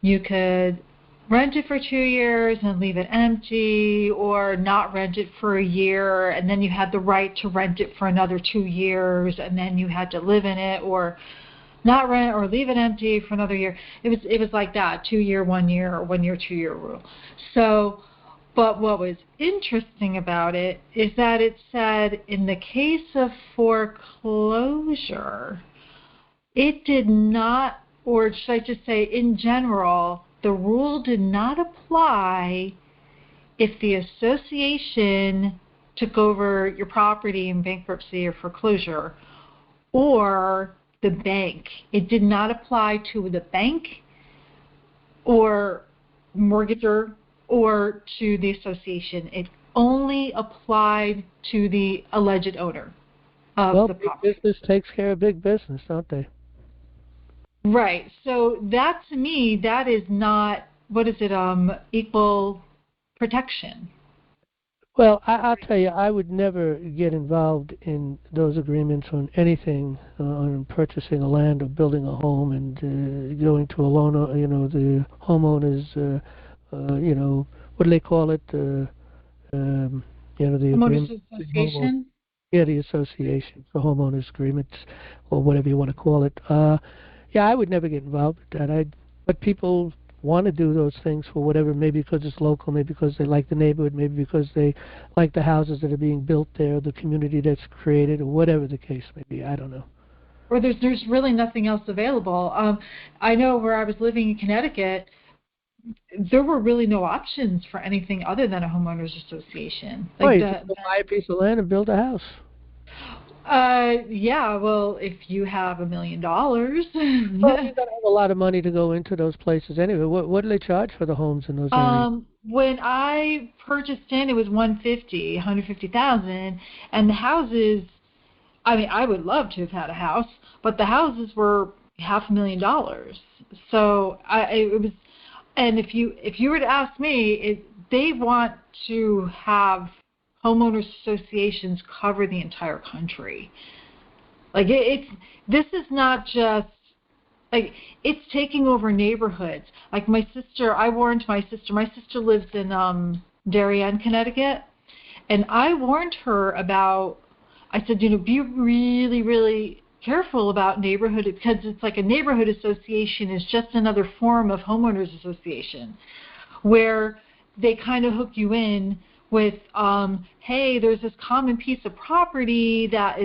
you could rent it for 2 years and leave it empty, or not rent it for a year, and then you had the right to rent it for another 2 years, and then you had to live in it, or not rent or leave it empty for another year. It was like that, 2 year, 1 year, or 1 year, 2 year rule. So, but what was interesting about it is that it said in the case of foreclosure, it did not, or should I just say in general, the rule did not apply if the association took over your property in bankruptcy or foreclosure, or the bank. It did not apply to the bank or mortgager or to the association. It only applied to the alleged owner of the property. Big business takes care of big business, don't they? Right. So that, to me, that is not, equal protection. Well, I'll tell you, I would never get involved in those agreements on anything, on purchasing a land or building a home and going to a loan, the homeowners, what do they call it? The Homeowners Association? The association for homeowners agreements, or whatever you want to call it. Yeah, I would never get involved with that. But people want to do those things for whatever, maybe because it's local, maybe because they like the neighborhood, maybe because they like the houses that are being built there, the community that's created, or whatever the case may be. I don't know. Or there's really nothing else available. I know where I was living in Connecticut, there were really no options for anything other than a homeowners association. Like you buy a piece of land and build a house. Yeah, well, if you have $1 million. Well, you got to have a lot of money to go into those places anyway. What do they charge for the homes in those areas? When I purchased it was $150,000, and the houses, I mean, I would love to have had a house, but the houses were $500,000. So it was, and if you were to ask me, they want to have homeowners associations cover the entire country. Like this is not just like it's taking over neighborhoods. Like my sister, I warned my sister. My sister lives in Darien, Connecticut, and I warned her about. I said, be really, really careful about neighborhood, because it's like a neighborhood association is just another form of homeowners association, where they kind of hook you in with, hey, there's this common piece of property that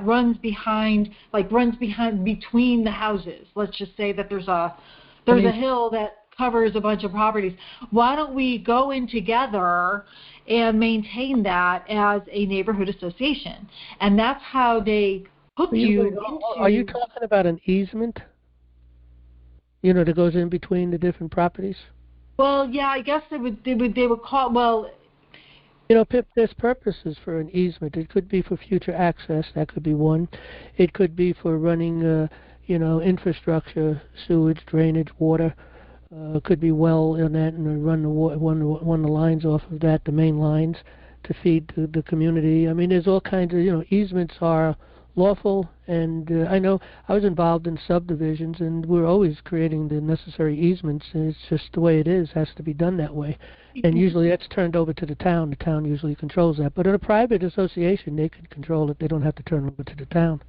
runs between the houses. Let's just say that there's a hill that covers a bunch of properties. Why don't we go in together and maintain that as a neighborhood association? And that's how they hook you into. Are you talking about an easement? That goes in between the different properties? Well, yeah, I guess they would call, well, there's purposes for an easement. It could be for future access. That could be one. It could be for running, infrastructure, sewage, drainage, water. Could be well in that, and run the lines off of that, the main lines. to feed the community. I mean, there's all kinds of, easements are lawful, and I know I was involved in subdivisions, and we're always creating the necessary easements, and it's just the way it is, has to be done that way. And usually that's turned over to the town. The town usually controls that. But in a private association, they can control it. They don't have to turn it over to the town.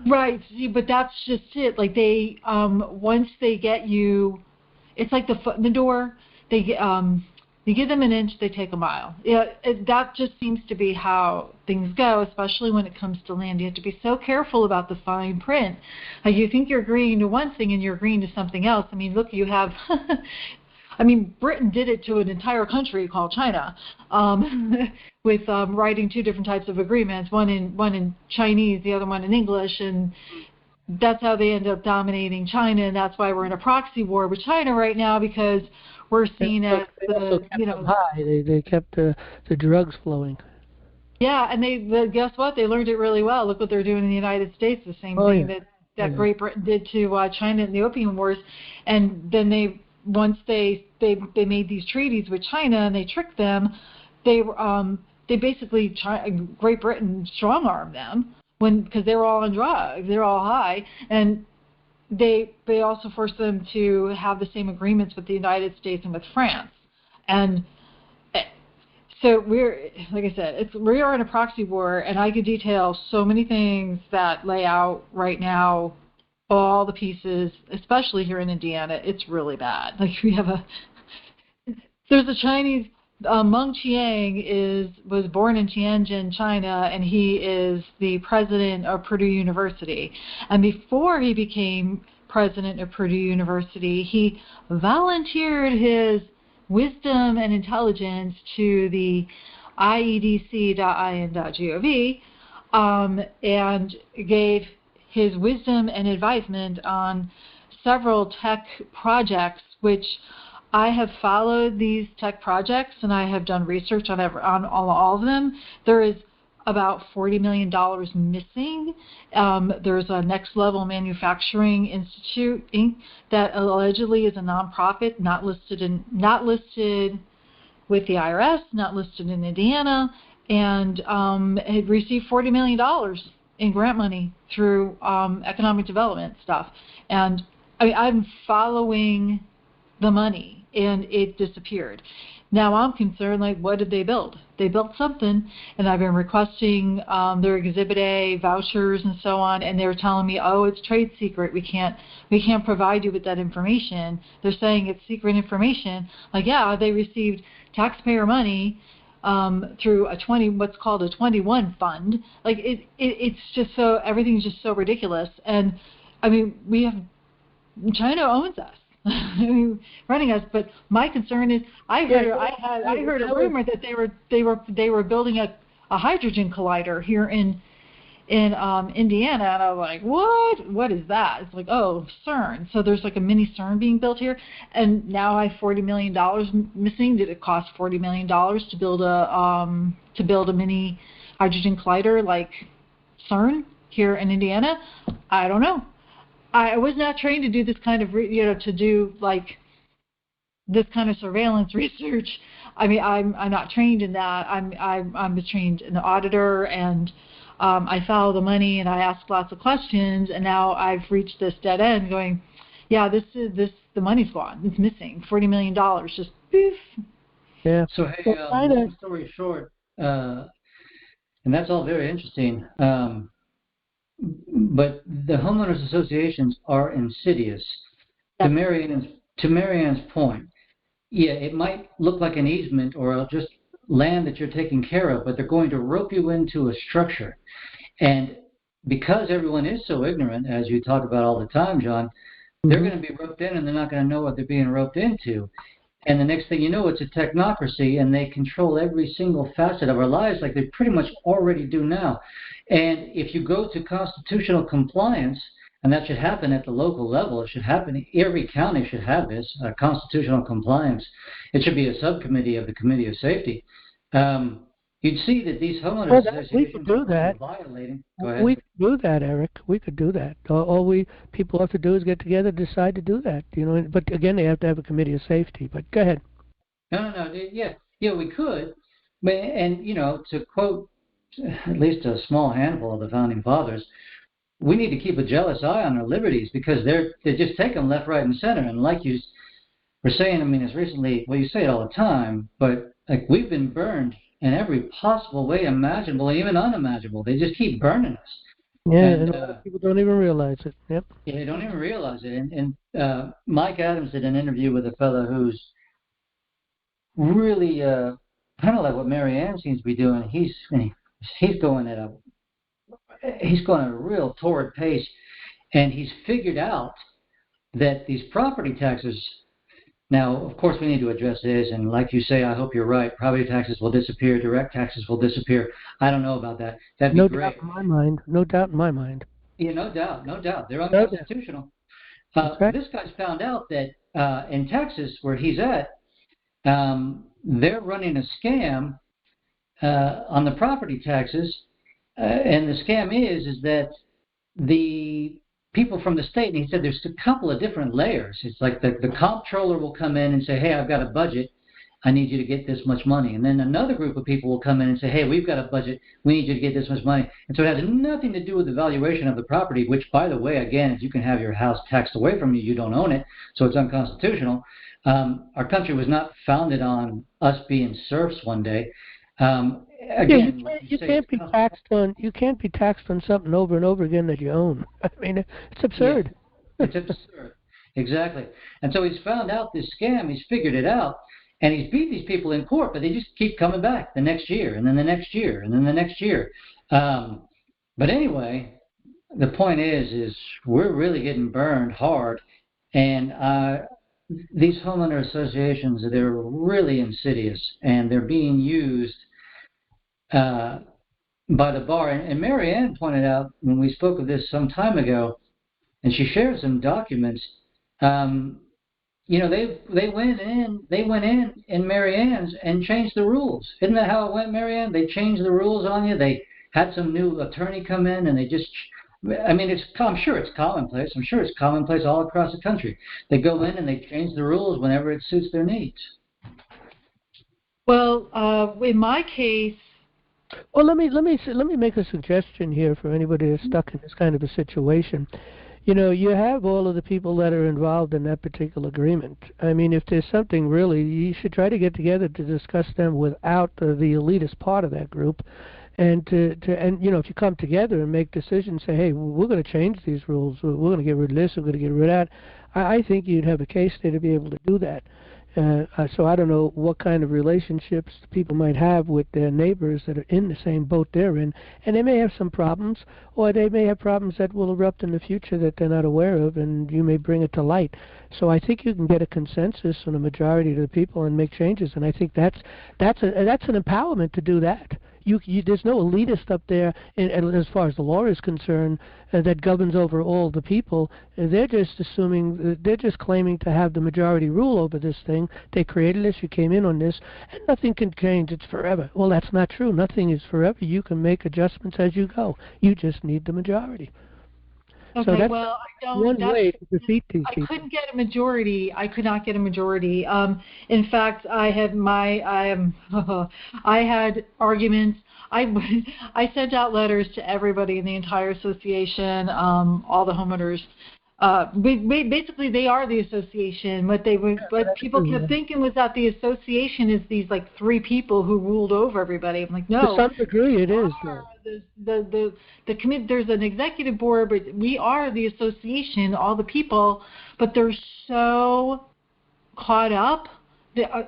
Right, but that's just it. Like they, once they get you, it's like the foot in the door. They, you give them an inch, they take a mile. Yeah, that just seems to be how things go, especially when it comes to land. You have to be so careful about the fine print. Like you think you're agreeing to one thing and you're agreeing to something else. I mean, look, you have. I mean, Britain did it to an entire country called China, with writing two different types of agreements, one in Chinese, the other one in English, and that's how they end up dominating China, and that's why we're in a proxy war with China right now, because we're seen as the, high. They kept the drugs flowing. Yeah, and guess what? They learned it really well. Look what they're doing in the United States, the same thing that Great Britain did to China in the Opium Wars, and then once they made these treaties with China and they tricked them, they basically Great Britain strong-armed them because they were all on drugs, they're all high, and they also forced them to have the same agreements with the United States and with France, and so like I said, we are in a proxy war, and I could detail so many things that lay out right now. All the pieces, especially here in Indiana, it's really bad. Like there's a Chinese, Meng Qiang was born in Tianjin, China, and he is the president of Purdue University. And before he became president of Purdue University, he volunteered his wisdom and intelligence to the IEDC.in.gov, and gave his wisdom and advisement on several tech projects, which I have followed these tech projects, and I have done research on all of them. There is about $40 million missing. There's a Next Level Manufacturing Institute, Inc., that allegedly is a nonprofit, not listed with the IRS, not listed in Indiana, and it received $40 million in grant money through economic development stuff. And I mean, I'm following the money, and it disappeared. Now I'm concerned, like, what did they build? They built something, and I've been requesting their Exhibit A vouchers and so on, and they're telling me, oh, it's trade secret. We can't provide you with that information. They're saying it's secret information. Like, yeah, they received taxpayer money through what's called a 21 fund. Like it's just so, everything's just so ridiculous. And I mean, China owns us. I mean, running us. But my concern is, I heard a rumor that they were building a hydrogen collider here in Indiana, and I was like, what is that? It's like, oh, CERN. So there's like a mini CERN being built here, and now I have $40 million missing. Did it cost $40 million to build a mini hydrogen collider like CERN here in Indiana? I don't know. I was not trained to do this kind of to do like this kind of surveillance research. I mean, I'm not trained in that. I'm trained an auditor, and I follow the money, and I ask lots of questions, and now I've reached this dead end going, yeah, the money's gone. It's missing. $40 million, just poof. Yeah. So, hey, long story short, and that's all very interesting, but the homeowners associations are insidious. To Marianne's point, yeah, it might look like an easement or just land that you're taking care of, but they're going to rope you into a structure. And because everyone is so ignorant, as you talk about all the time, John, they're going to be roped in, and they're not going to know what they're being roped into. And the next thing you know, it's a technocracy, and they control every single facet of our lives like they pretty much already do now. And if you go to constitutional compliance, and that should happen at the local level, it should happen, every county should have this, constitutional compliance. It should be a subcommittee of the Committee of Safety. You'd see that these homeowners associations are violating. Go ahead. We could do that, Eric. We could do that. All people have to do is get together and decide to do that. But again, they have to have a Committee of Safety. But go ahead. No. Yeah, we could. And, to quote at least a small handful of the Founding Fathers, we need to keep a jealous eye on our liberties because they just take them left, right, and center. And like you were saying, I mean, as recently, well, you say it all the time, but like we've been burned in every possible way imaginable, even unimaginable. They just keep burning us. Yeah, and a lot of people don't even realize it. Yep. Yeah, they don't even realize it. And Mike Adams did an interview with a fellow who's really kind of like what Mary Ann seems to be doing. He's going at a real torrid pace, and he's figured out that these property taxes. Now, of course, we need to address this, and like you say, I hope you're right. Property taxes will disappear. Direct taxes will disappear. I don't know about that. That'd be great. No doubt in my mind. No doubt in my mind. Yeah, no doubt. They're unconstitutional. Right. This guy's found out that in Texas, where he's at, they're running a scam on the property taxes, and the scam is that the people from the state, and he said there's a couple of different layers. It's like the comptroller will come in and say, hey, I've got a budget. I need you to get this much money. And then another group of people will come in and say, hey, we've got a budget. We need you to get this much money. And so it has nothing to do with the valuation of the property, which, by the way, again, if you can have your house taxed away from you, you don't own it. So it's unconstitutional. Our country was not founded on us being serfs one day. Again, you can't be taxed on something over and over again that you own. I mean, it's absurd. Yeah, it's absurd. Exactly. And so he's found out this scam. He's figured it out, and he's beat these people in court. But they just keep coming back the next year, and then the next year, and then the next year. But anyway, the point is we're really getting burned hard, and these homeowner associations, they're really insidious, and they're being used by the bar. And Mary Ann pointed out when we spoke of this some time ago, and she shared some documents. They went in Mary Ann's and changed the rules. Isn't that how it went, Mary Ann? They changed the rules on you. They had some new attorney come in, and they just. I mean, I'm sure it's commonplace. I'm sure it's commonplace all across the country. They go in and they change the rules whenever it suits their needs. Well, in my case. Well, let me make a suggestion here for anybody that's stuck in this kind of a situation. You have all of the people that are involved in that particular agreement. I mean, if there's something really, you should try to get together to discuss them without the elitist part of that group. And if you come together and make decisions, say, hey, we're going to change these rules, we're going to get rid of this, we're going to get rid of that, I think you'd have a case there to be able to do that. So I don't know what kind of relationships people might have with their neighbors that are in the same boat they're in, and they may have some problems, or they may have problems that will erupt in the future that they're not aware of, and you may bring it to light. So I think you can get a consensus on a majority of the people and make changes, and I think that's an empowerment to do that. There's no elitist up there, as far as the law is concerned, that governs over all the people. They're just they're just claiming to have the majority rule over this thing. They created this, you came in on this, and nothing can change. It's forever. Well, that's not true. Nothing is forever. You can make adjustments as you go. You just need the majority. Okay, so that's well, I don't. One way to defeat these people. I couldn't get a majority. I could not get a majority. In fact, I had arguments. I sent out letters to everybody in the entire association, all the homeowners. Basically, they are the association. What people kept thinking was that the association is these like three people who ruled over everybody. I'm like, no. To some degree, it is. The committee. There's an executive board, but we are the association, all the people. But they're so caught up. They're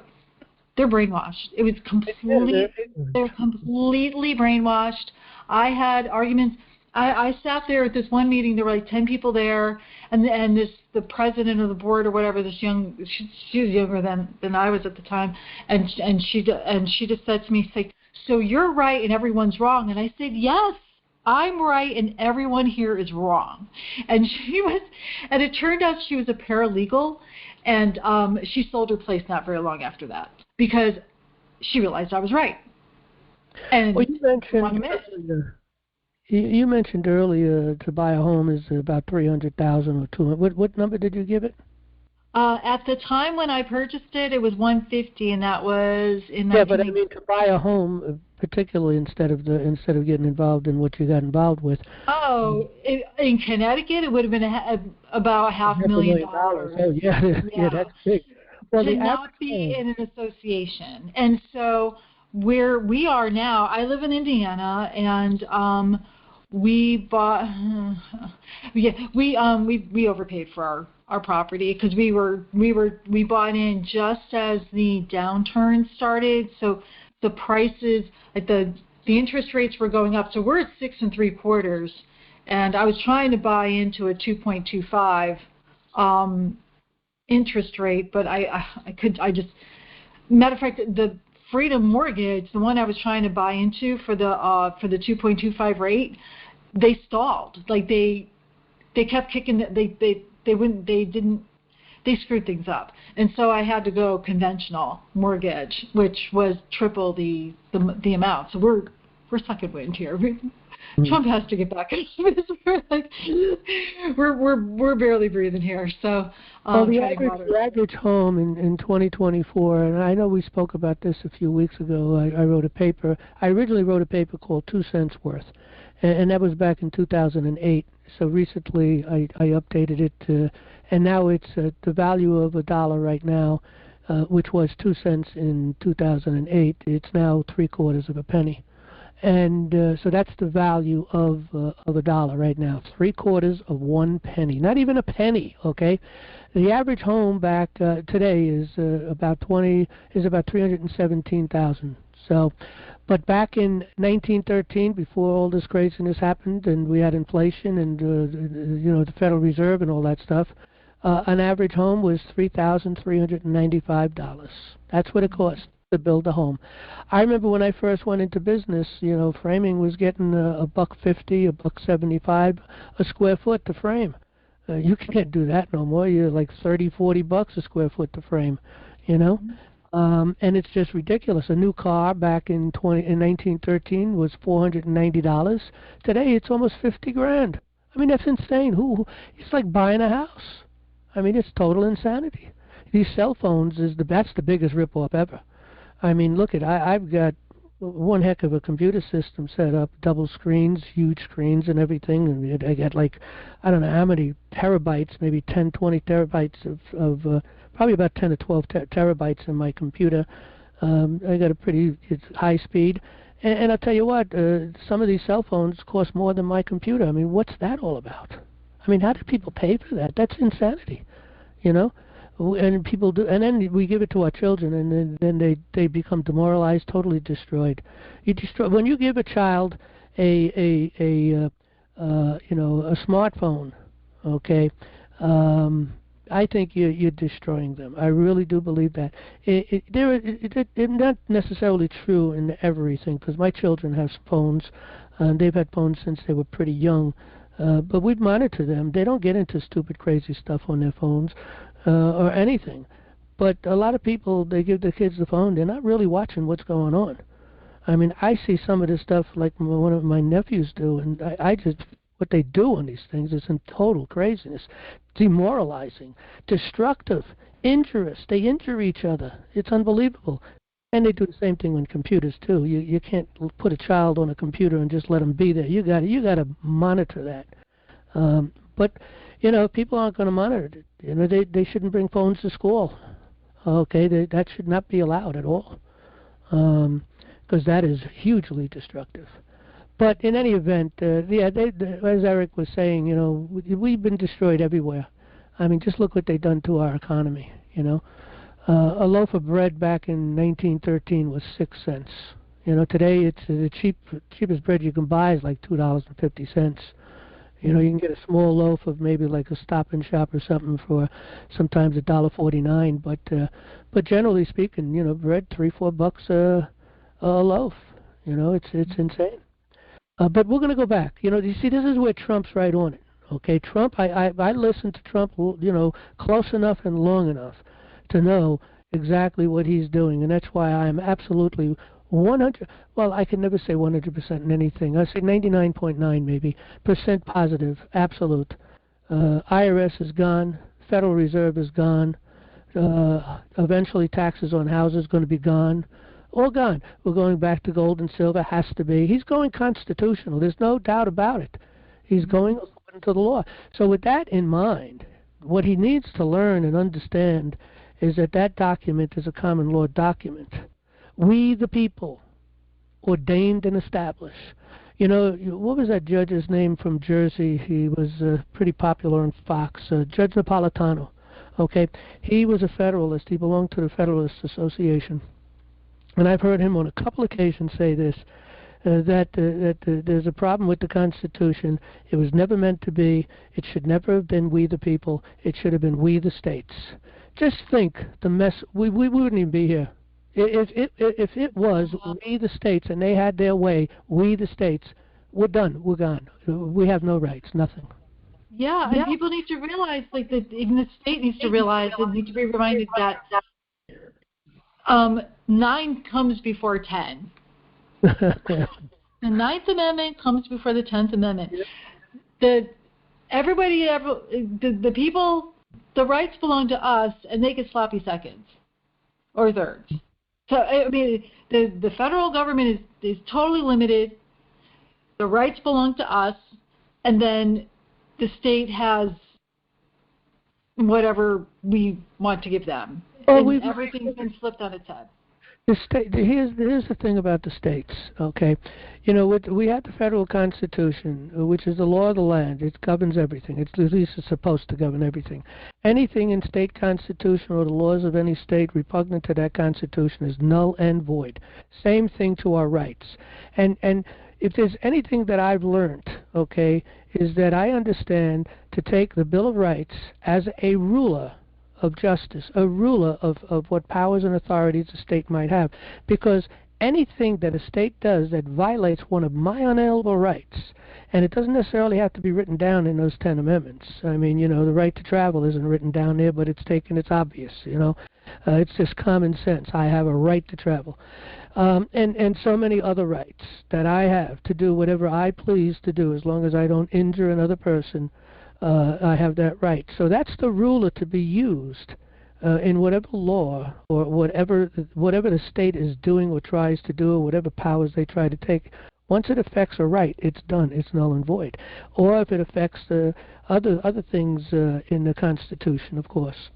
brainwashed. It was they're completely brainwashed. I had arguments. I sat there at this one meeting. There were like 10 people there, and the president of the board or whatever, she was younger than I was at the time, and she just said to me, she's like, so you're right and everyone's wrong. And I said, yes, I'm right and everyone here is wrong. And it turned out she was a paralegal, and she sold her place not very long after that because she realized I was right. And well, you mentioned earlier to buy a home is about $300,000 or $200,000. What number did you give it? At the time when I purchased it, it was $150, and that was in 1980. Yeah, but I mean to buy a home, particularly instead of getting involved in what you got involved with. Oh, in Connecticut, it would have been about $500,000. Oh, yeah, yeah, that's big. Well, to not be in an association. And so where we are now, I live in Indiana, and we bought we overpaid for our property because we bought in just as the downturn started. So the prices, like the interest rates were going up. So we're at 6 3/4, and I was trying to buy into a 2.25 interest rate, but matter of fact, the Freedom Mortgage, the one I was trying to buy into for the 2.25 rate, they stalled. Like they kept kicking. They screwed things up, and so I had to go conventional mortgage, which was triple the amount. So we're stuck in wind here. Trump has to get back in office. We're barely breathing here. So the average home in 2024, and I know we spoke about this a few weeks ago. I wrote a paper. I originally wrote a paper called 2 cents worth, and that was back in 2008. So recently I updated it, and now it's the value of $1 right now, which was 2 cents in 2008. It's now 3/4 of a penny. And so that's the value of $1 right now. 3/4 of 1 penny, not even a penny. Okay, the average home back today is about 317,000. So, but back in 1913, before all this craziness happened, and we had inflation, and the Federal Reserve and all that stuff, an average home was $3,395. That's what it cost to build a home. I remember when I first went into business, framing was getting $1.50, $1.75 a square foot to frame. You can't do that no more. You're like $30-$40 a square foot to frame, and it's just ridiculous. A new car back in 1913 was $490. Today it's almost $50,000. I mean, that's insane. It's like buying a house. I mean, it's total insanity. These cell phones that's the biggest ripoff ever. I mean, look I've got one heck of a computer system set up, double screens, huge screens and everything. And I got like, I don't know how many terabytes, maybe 10, 20 terabytes of probably about 10 to 12 terabytes in my computer. I got a pretty high speed. And I'll tell you what, some of these cell phones cost more than my computer. I mean, what's that all about? I mean, how do people pay for that? That's insanity, And people do, and then we give it to our children, and then they become demoralized, totally destroyed. When you give a child a smartphone, okay. I think you're destroying them. I really do believe that. It's not necessarily true in everything, because my children have phones, and they've had phones since they were pretty young. But we monitor them. They don't get into stupid, crazy stuff on their phones or anything. But a lot of people, they give their kids the phone. They're not really watching what's going on. I mean, I see some of the stuff like one of my nephews do, and I just, what they do on these things is in total craziness, demoralizing, destructive, injurious. They injure each other. It's unbelievable. And they do the same thing on computers too. You can't put a child on a computer and just let them be there. You got to monitor that. But people aren't going to monitor it. They shouldn't bring phones to school. Okay, that should not be allowed at all, because that is hugely destructive. But in any event, as Eric was saying, we've been destroyed everywhere. I mean, just look what they've done to our economy. A loaf of bread back in 1913 was 6 cents. Today it's the cheapest bread you can buy is like $2.50. You can get a small loaf of maybe like a Stop and Shop or something for sometimes $1.49. But generally speaking, bread $3-4 a loaf. It's insane. But we're going to go back. You see, this is where Trump's right on it. Okay, Trump. I listened to Trump, close enough and long enough to know exactly what he's doing, and that's why I am absolutely 100. Well, I can never say 100% in anything. I say 99.9 maybe % positive, absolute. IRS is gone. Federal Reserve is gone. Eventually taxes on houses going to be gone. All gone. We're going back to gold and silver. Has to be. He's going constitutional. There's no doubt about it. He's going according to the law. So with that in mind, what he needs to learn and understand is that that document is a common law document. We, the people, ordained and established. You know, what was that judge's name from Jersey? He was pretty popular on Fox, Judge Napolitano. Okay, he was a Federalist. He belonged to the Federalist Association. And I've heard him on a couple occasions say this, that there's a problem with the Constitution. It was never meant to be. It should never have been we the people. It should have been we the states. Just think the mess. We wouldn't even be here. If it was we the states and they had their way, we the states, we're done. We're gone. We have no rights. Nothing. Yeah, and people need to realize, like, that even the state needs to realize and need to be reminded that 9 comes before 10. The 9th Amendment comes before the 10th Amendment. The people, the rights belong to us, and they get sloppy seconds or thirds. So, I mean, the federal government is totally limited. The rights belong to us, and then the state has whatever we want to give them. And everything's been flipped on its head. The state. Here's the thing about the states. Okay, you know, we have the federal Constitution, which is the law of the land. It governs everything. At least it's supposed to govern everything. Anything in state constitution or the laws of any state repugnant to that Constitution is null and void. Same thing to our rights. And if there's anything that I've learned, okay, is that I understand to take the Bill of Rights as a ruler of justice, a ruler of what powers and authorities a state might have. Because anything that a state does that violates one of my unalienable rights, and it doesn't necessarily have to be written down in those 10 amendments. I mean, you know, the right to travel isn't written down there, but it's obvious, you know. It's just common sense. I have a right to travel. And so many other rights that I have to do whatever I please to do as long as I don't injure another person. I have that right. So that's the ruler to be used in whatever law or whatever the state is doing or tries to do, or whatever powers they try to take. Once it affects a right, it's done. It's null and void. Or if it affects other things in the Constitution, of course.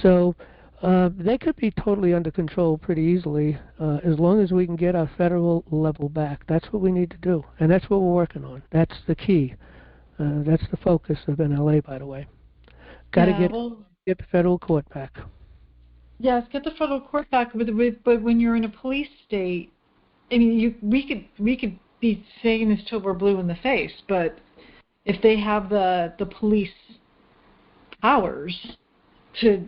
So they could be totally under control pretty easily as long as we can get our federal level back. That's what we need to do, and that's what we're working on. That's the key. That's the focus of NLA, by the way. Got to get the federal court back. Yes, get the federal court back. But when you're in a police state, I mean, we could be saying this till we're blue in the face, but if they have the police powers to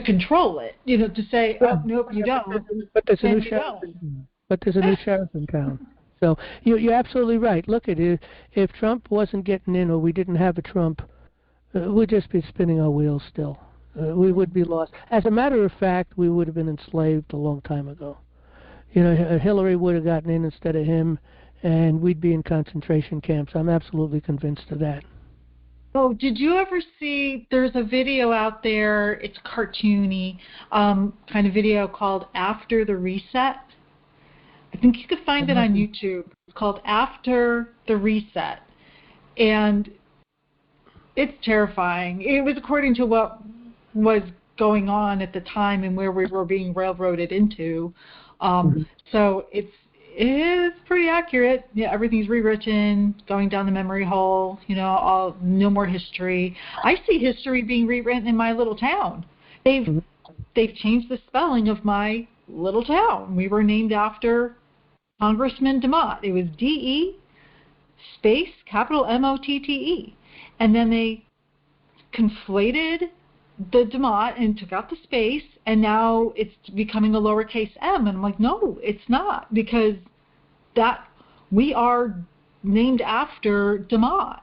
control it, you know, to say, oh, nope, you don't. But there's a new sheriff. But there's a new sheriff in town. So you're absolutely right. Look at it. If Trump wasn't getting in, or we didn't have a Trump, we'd just be spinning our wheels still. We would be lost. As a matter of fact, we would have been enslaved a long time ago. You know, Hillary would have gotten in instead of him, and we'd be in concentration camps. I'm absolutely convinced of that. Oh, did you ever see, there's a video out there, it's cartoony, kind of video called After the Reset? I think you could find it on YouTube. It's called After the Reset. And it's terrifying. It was according to what was going on at the time and where we were being railroaded into. So it is pretty accurate. Yeah, everything's rewritten, going down the memory hole, you know, no more history. I see history being rewritten in my little town. They've changed the spelling of my little town. We were named after Congressman DeMott. It was D-E space capital M-O-T-T-E. And then they conflated the DeMott and took out the space, and now it's becoming a lowercase m. And I'm like, no, it's not, because that we are named after DeMott.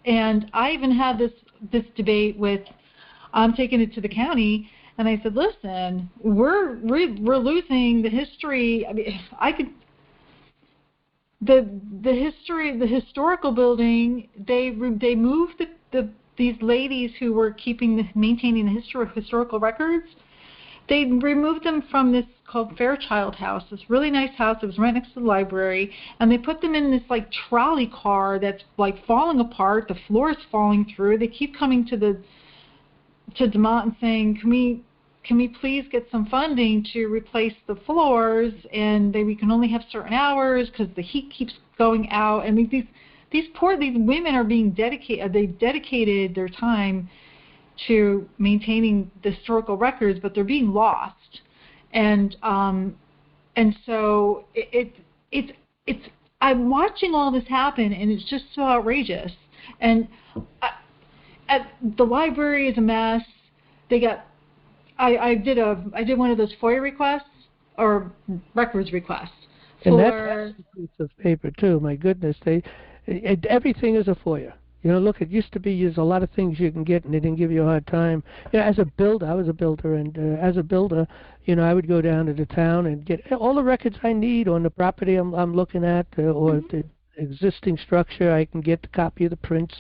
And I even had this debate with, I'm taking it to the county, and I said, listen, we're losing the history. I mean, I could. The historical building, they moved the these ladies who were maintaining the historical records, they removed them from this called Fairchild House, this really nice house that was right next to the library, and they put them in this like trolley car that's like falling apart. The floor is falling through. They keep coming to DeMont and saying, can we please get some funding to replace the floors, and we can only have certain hours because the heat keeps going out. I mean, these women are being dedicated. They've dedicated their time to maintaining the historical records, but they're being lost. And so it's I'm watching all this happen, and it's just so outrageous. And the library is a mess. They got I did one of those FOIA requests or records requests. And that's a piece of paper too. My goodness, everything is a FOIA. You know, look, it used to be there's a lot of things you can get, and they didn't give you a hard time. You know, as a builder, I was a builder, and as a builder, you know, I would go down to the town and get all the records I need on the property I'm looking at, or the existing structure. I can get the copy of the prints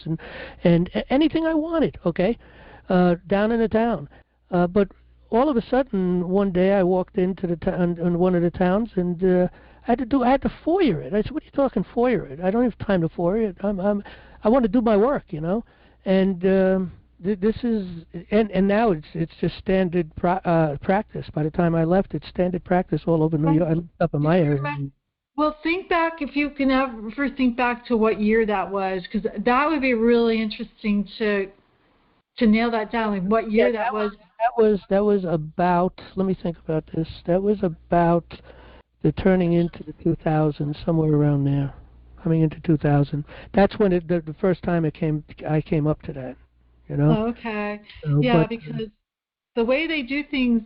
and anything I wanted. Okay, down in the town, but all of a sudden, one day I walked into the town, in one of the towns, and I had to FOIA it. I said, "What are you talking FOIA it? I don't have time to FOIA it. I want to do my work, you know." And this is, and now it's just standard practice. By the time I left, it's standard practice all over New York. I looked up in my area. Well, think back, if you can ever think back to what year that was, because that would be really interesting to nail that down. Like what year that was. That was about. Let me think about this. That was about the turning into the 2000s, somewhere around there, coming into 2000. That's when the first time I came up to that. You know. Oh, okay. Yeah, because the way they do things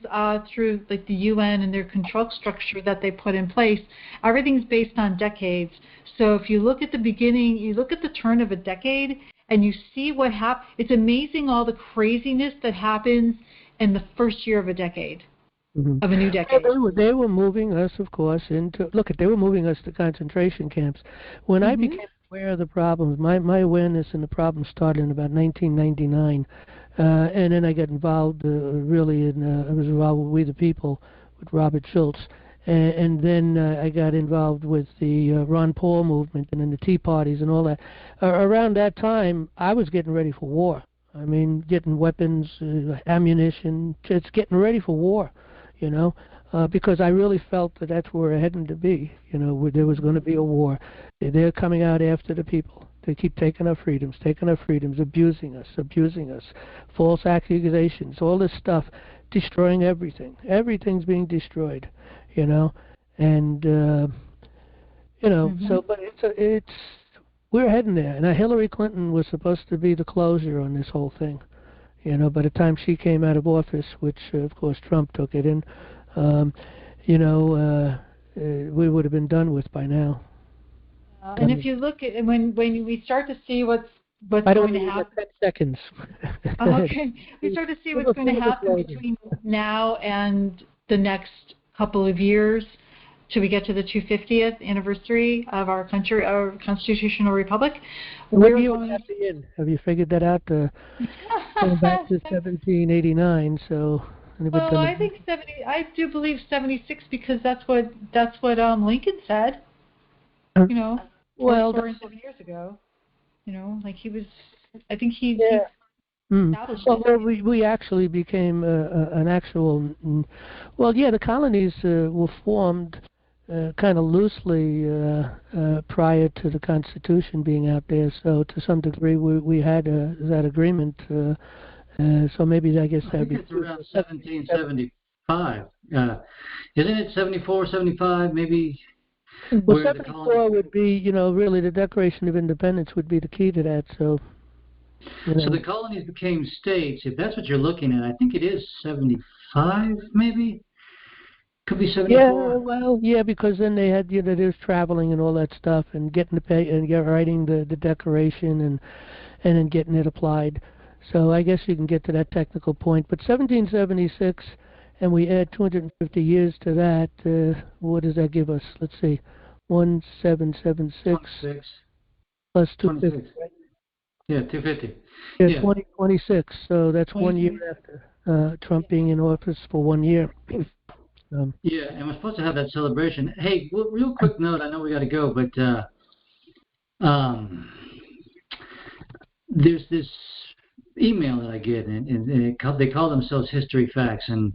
through like the UN and their control structure that they put in place, everything's based on decades. So if you look at the beginning, you look at the turn of a decade, and you see what happens. It's amazing all the craziness that happens in the first year of a decade, of a new decade. They were moving us, of course, they were moving us to concentration camps. When I became aware of the problems, my awareness in the problem started in about 1999, and then I got involved I was involved with We the People, with Robert Schultz, and then I got involved with the Ron Paul movement and then the Tea Parties and all that. Around that time, I was getting ready for war. I mean, getting weapons, ammunition, just getting ready for war, you know, because I really felt that that's where we're heading to be, you know, where there was going to be a war. They're coming out after the people. They keep taking our freedoms, abusing us, false accusations, all this stuff, destroying everything. Everything's being destroyed, you know, and, you know, so, but it's we're heading there. And Hillary Clinton was supposed to be the closure on this whole thing. You know, by the time she came out of office, which, of course, Trump took it in, you know, we would have been done with by now. And if you look at when we start to see what's going to happen. 10 seconds. Okay. We start to see what's going to happen between now and the next couple of years till we get to the 250th anniversary of our country, our constitutional republic. What year would that be in? Have you figured that out? Going back to 1789, so... Well, I think I do believe 76 because that's what Lincoln said. You know, 47 years ago. You know, like he was. I think he. Well, we actually became an actual. Well, yeah, the colonies were formed kind of loosely prior to the Constitution being out there. So to some degree, we had that agreement. So maybe I guess that'd be. It's around 1775. Isn't it 74, 75, maybe? Well, 74 would be, you know, really the Declaration of Independence would be the key to that. So. You know. So the colonies became states. If that's what you're looking at, I think it is 75, maybe. Could be 74. Yeah, well, yeah, because then they had, you know, there's traveling and all that stuff, and getting the pay and writing the Declaration and then getting it applied. So I guess you can get to that technical point. But 1776, and we add 250 years to that. What does that give us? Let's see, 1776 plus 250. Yeah, 250. Yeah, Yeah. 2026. So that's 1 year 2020. after Trump being in office for 1 year. Yeah, and we're supposed to have that celebration. Hey, real quick note. I know we got to go, but there's this email that I get, and they call themselves History Facts, and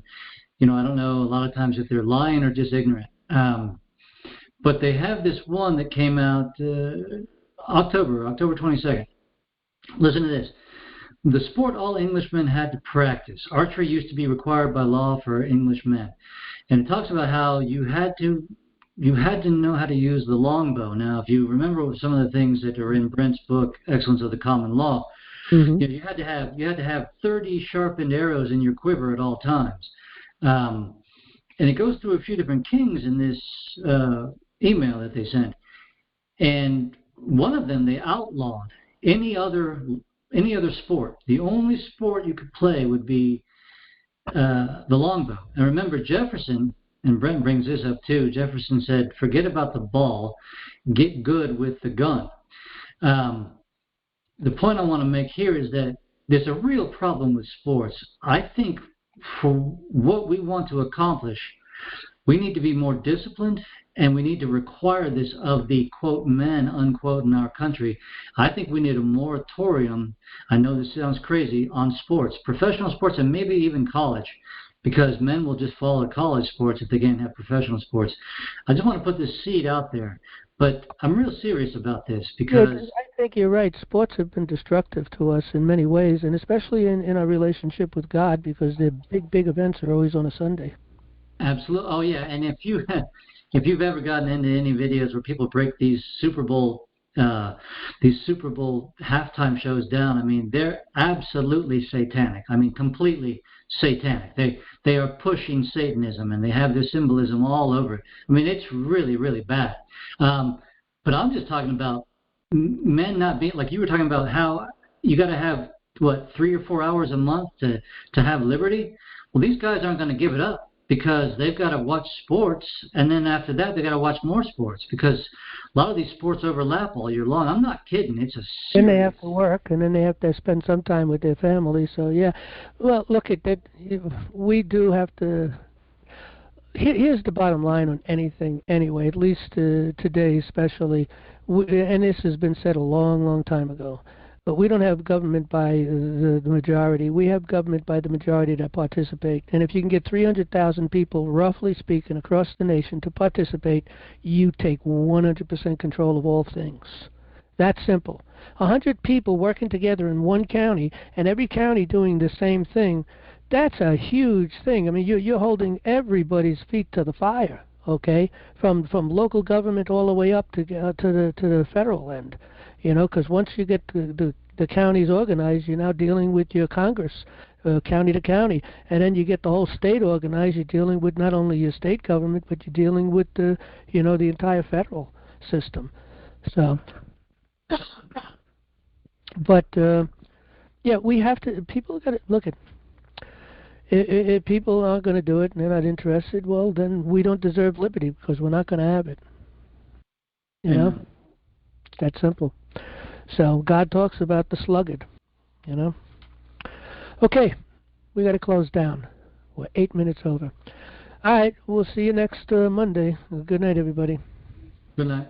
I don't know a lot of times if they're lying or just ignorant. But they have this one that came out October 22nd. Listen to this. The sport all Englishmen had to practice. Archery used to be required by law for English men. And it talks about how you had to know how to use the longbow. Now, if you remember some of the things that are in Brent's book, Excellence of the Common Law, you had to have 30 sharpened arrows in your quiver at all times. And it goes through a few different kings in this email that they sent. And one of them, they outlawed any other sport. The only sport you could play would be the longbow. And remember, Jefferson, and Brent brings this up too, Jefferson said, forget about the ball, get good with the gun. The point I want to make here is that there's a real problem with sports. I think for what we want to accomplish, we need to be more disciplined, and we need to require this of the, quote, men, unquote, in our country. I think we need a moratorium, I know this sounds crazy, on sports, professional sports, and maybe even college, because men will just follow college sports if they can't have professional sports. I just want to put this seed out there, but I'm real serious about this because... Yeah, I think you're right. Sports have been destructive to us in many ways, and especially in our relationship with God, because the big events are always on a Sunday. Absolutely. Oh yeah, and if you've ever gotten into any videos where people break these Super Bowl halftime shows down, I mean, they're absolutely satanic. I mean, completely satanic. They are pushing Satanism, and they have this symbolism all over it. I mean, it's really, really bad. But I'm just talking about men not being, like you were talking about, how you got to have, 3 or 4 hours a month to have liberty. Well, these guys aren't going to give it up, because they've got to watch sports, and then after that they've got to watch more sports, because a lot of these sports overlap all year long. I'm not kidding. It's a serious... And they have to work, and then they have to spend some time with their family. So, yeah. Well, look at that. We do have to... Here's the bottom line on anything anyway, at least today especially, and this has been said a long time ago. But we don't have government by the majority. We have government by the majority that participate. And if you can get 300,000 people, roughly speaking, across the nation to participate, you take 100% control of all things. That's simple. 100 people working together in one county, and every county doing the same thing, that's a huge thing. I mean, you're holding everybody's feet to the fire, okay, from local government all the way up to the federal end. Because once you get the counties organized, you're now dealing with your Congress, county to county, and then you get the whole state organized. You're dealing with not only your state government, but you're dealing with the entire federal system. So, but yeah, we have to. People got to look at. If people aren't going to do it and they're not interested, well, then we don't deserve liberty, because we're not going to have it. You know, it's that simple. So God talks about the sluggard, Okay, we got to close down. We're 8 minutes over. All right, we'll see you next Monday. Good night, everybody. Good night.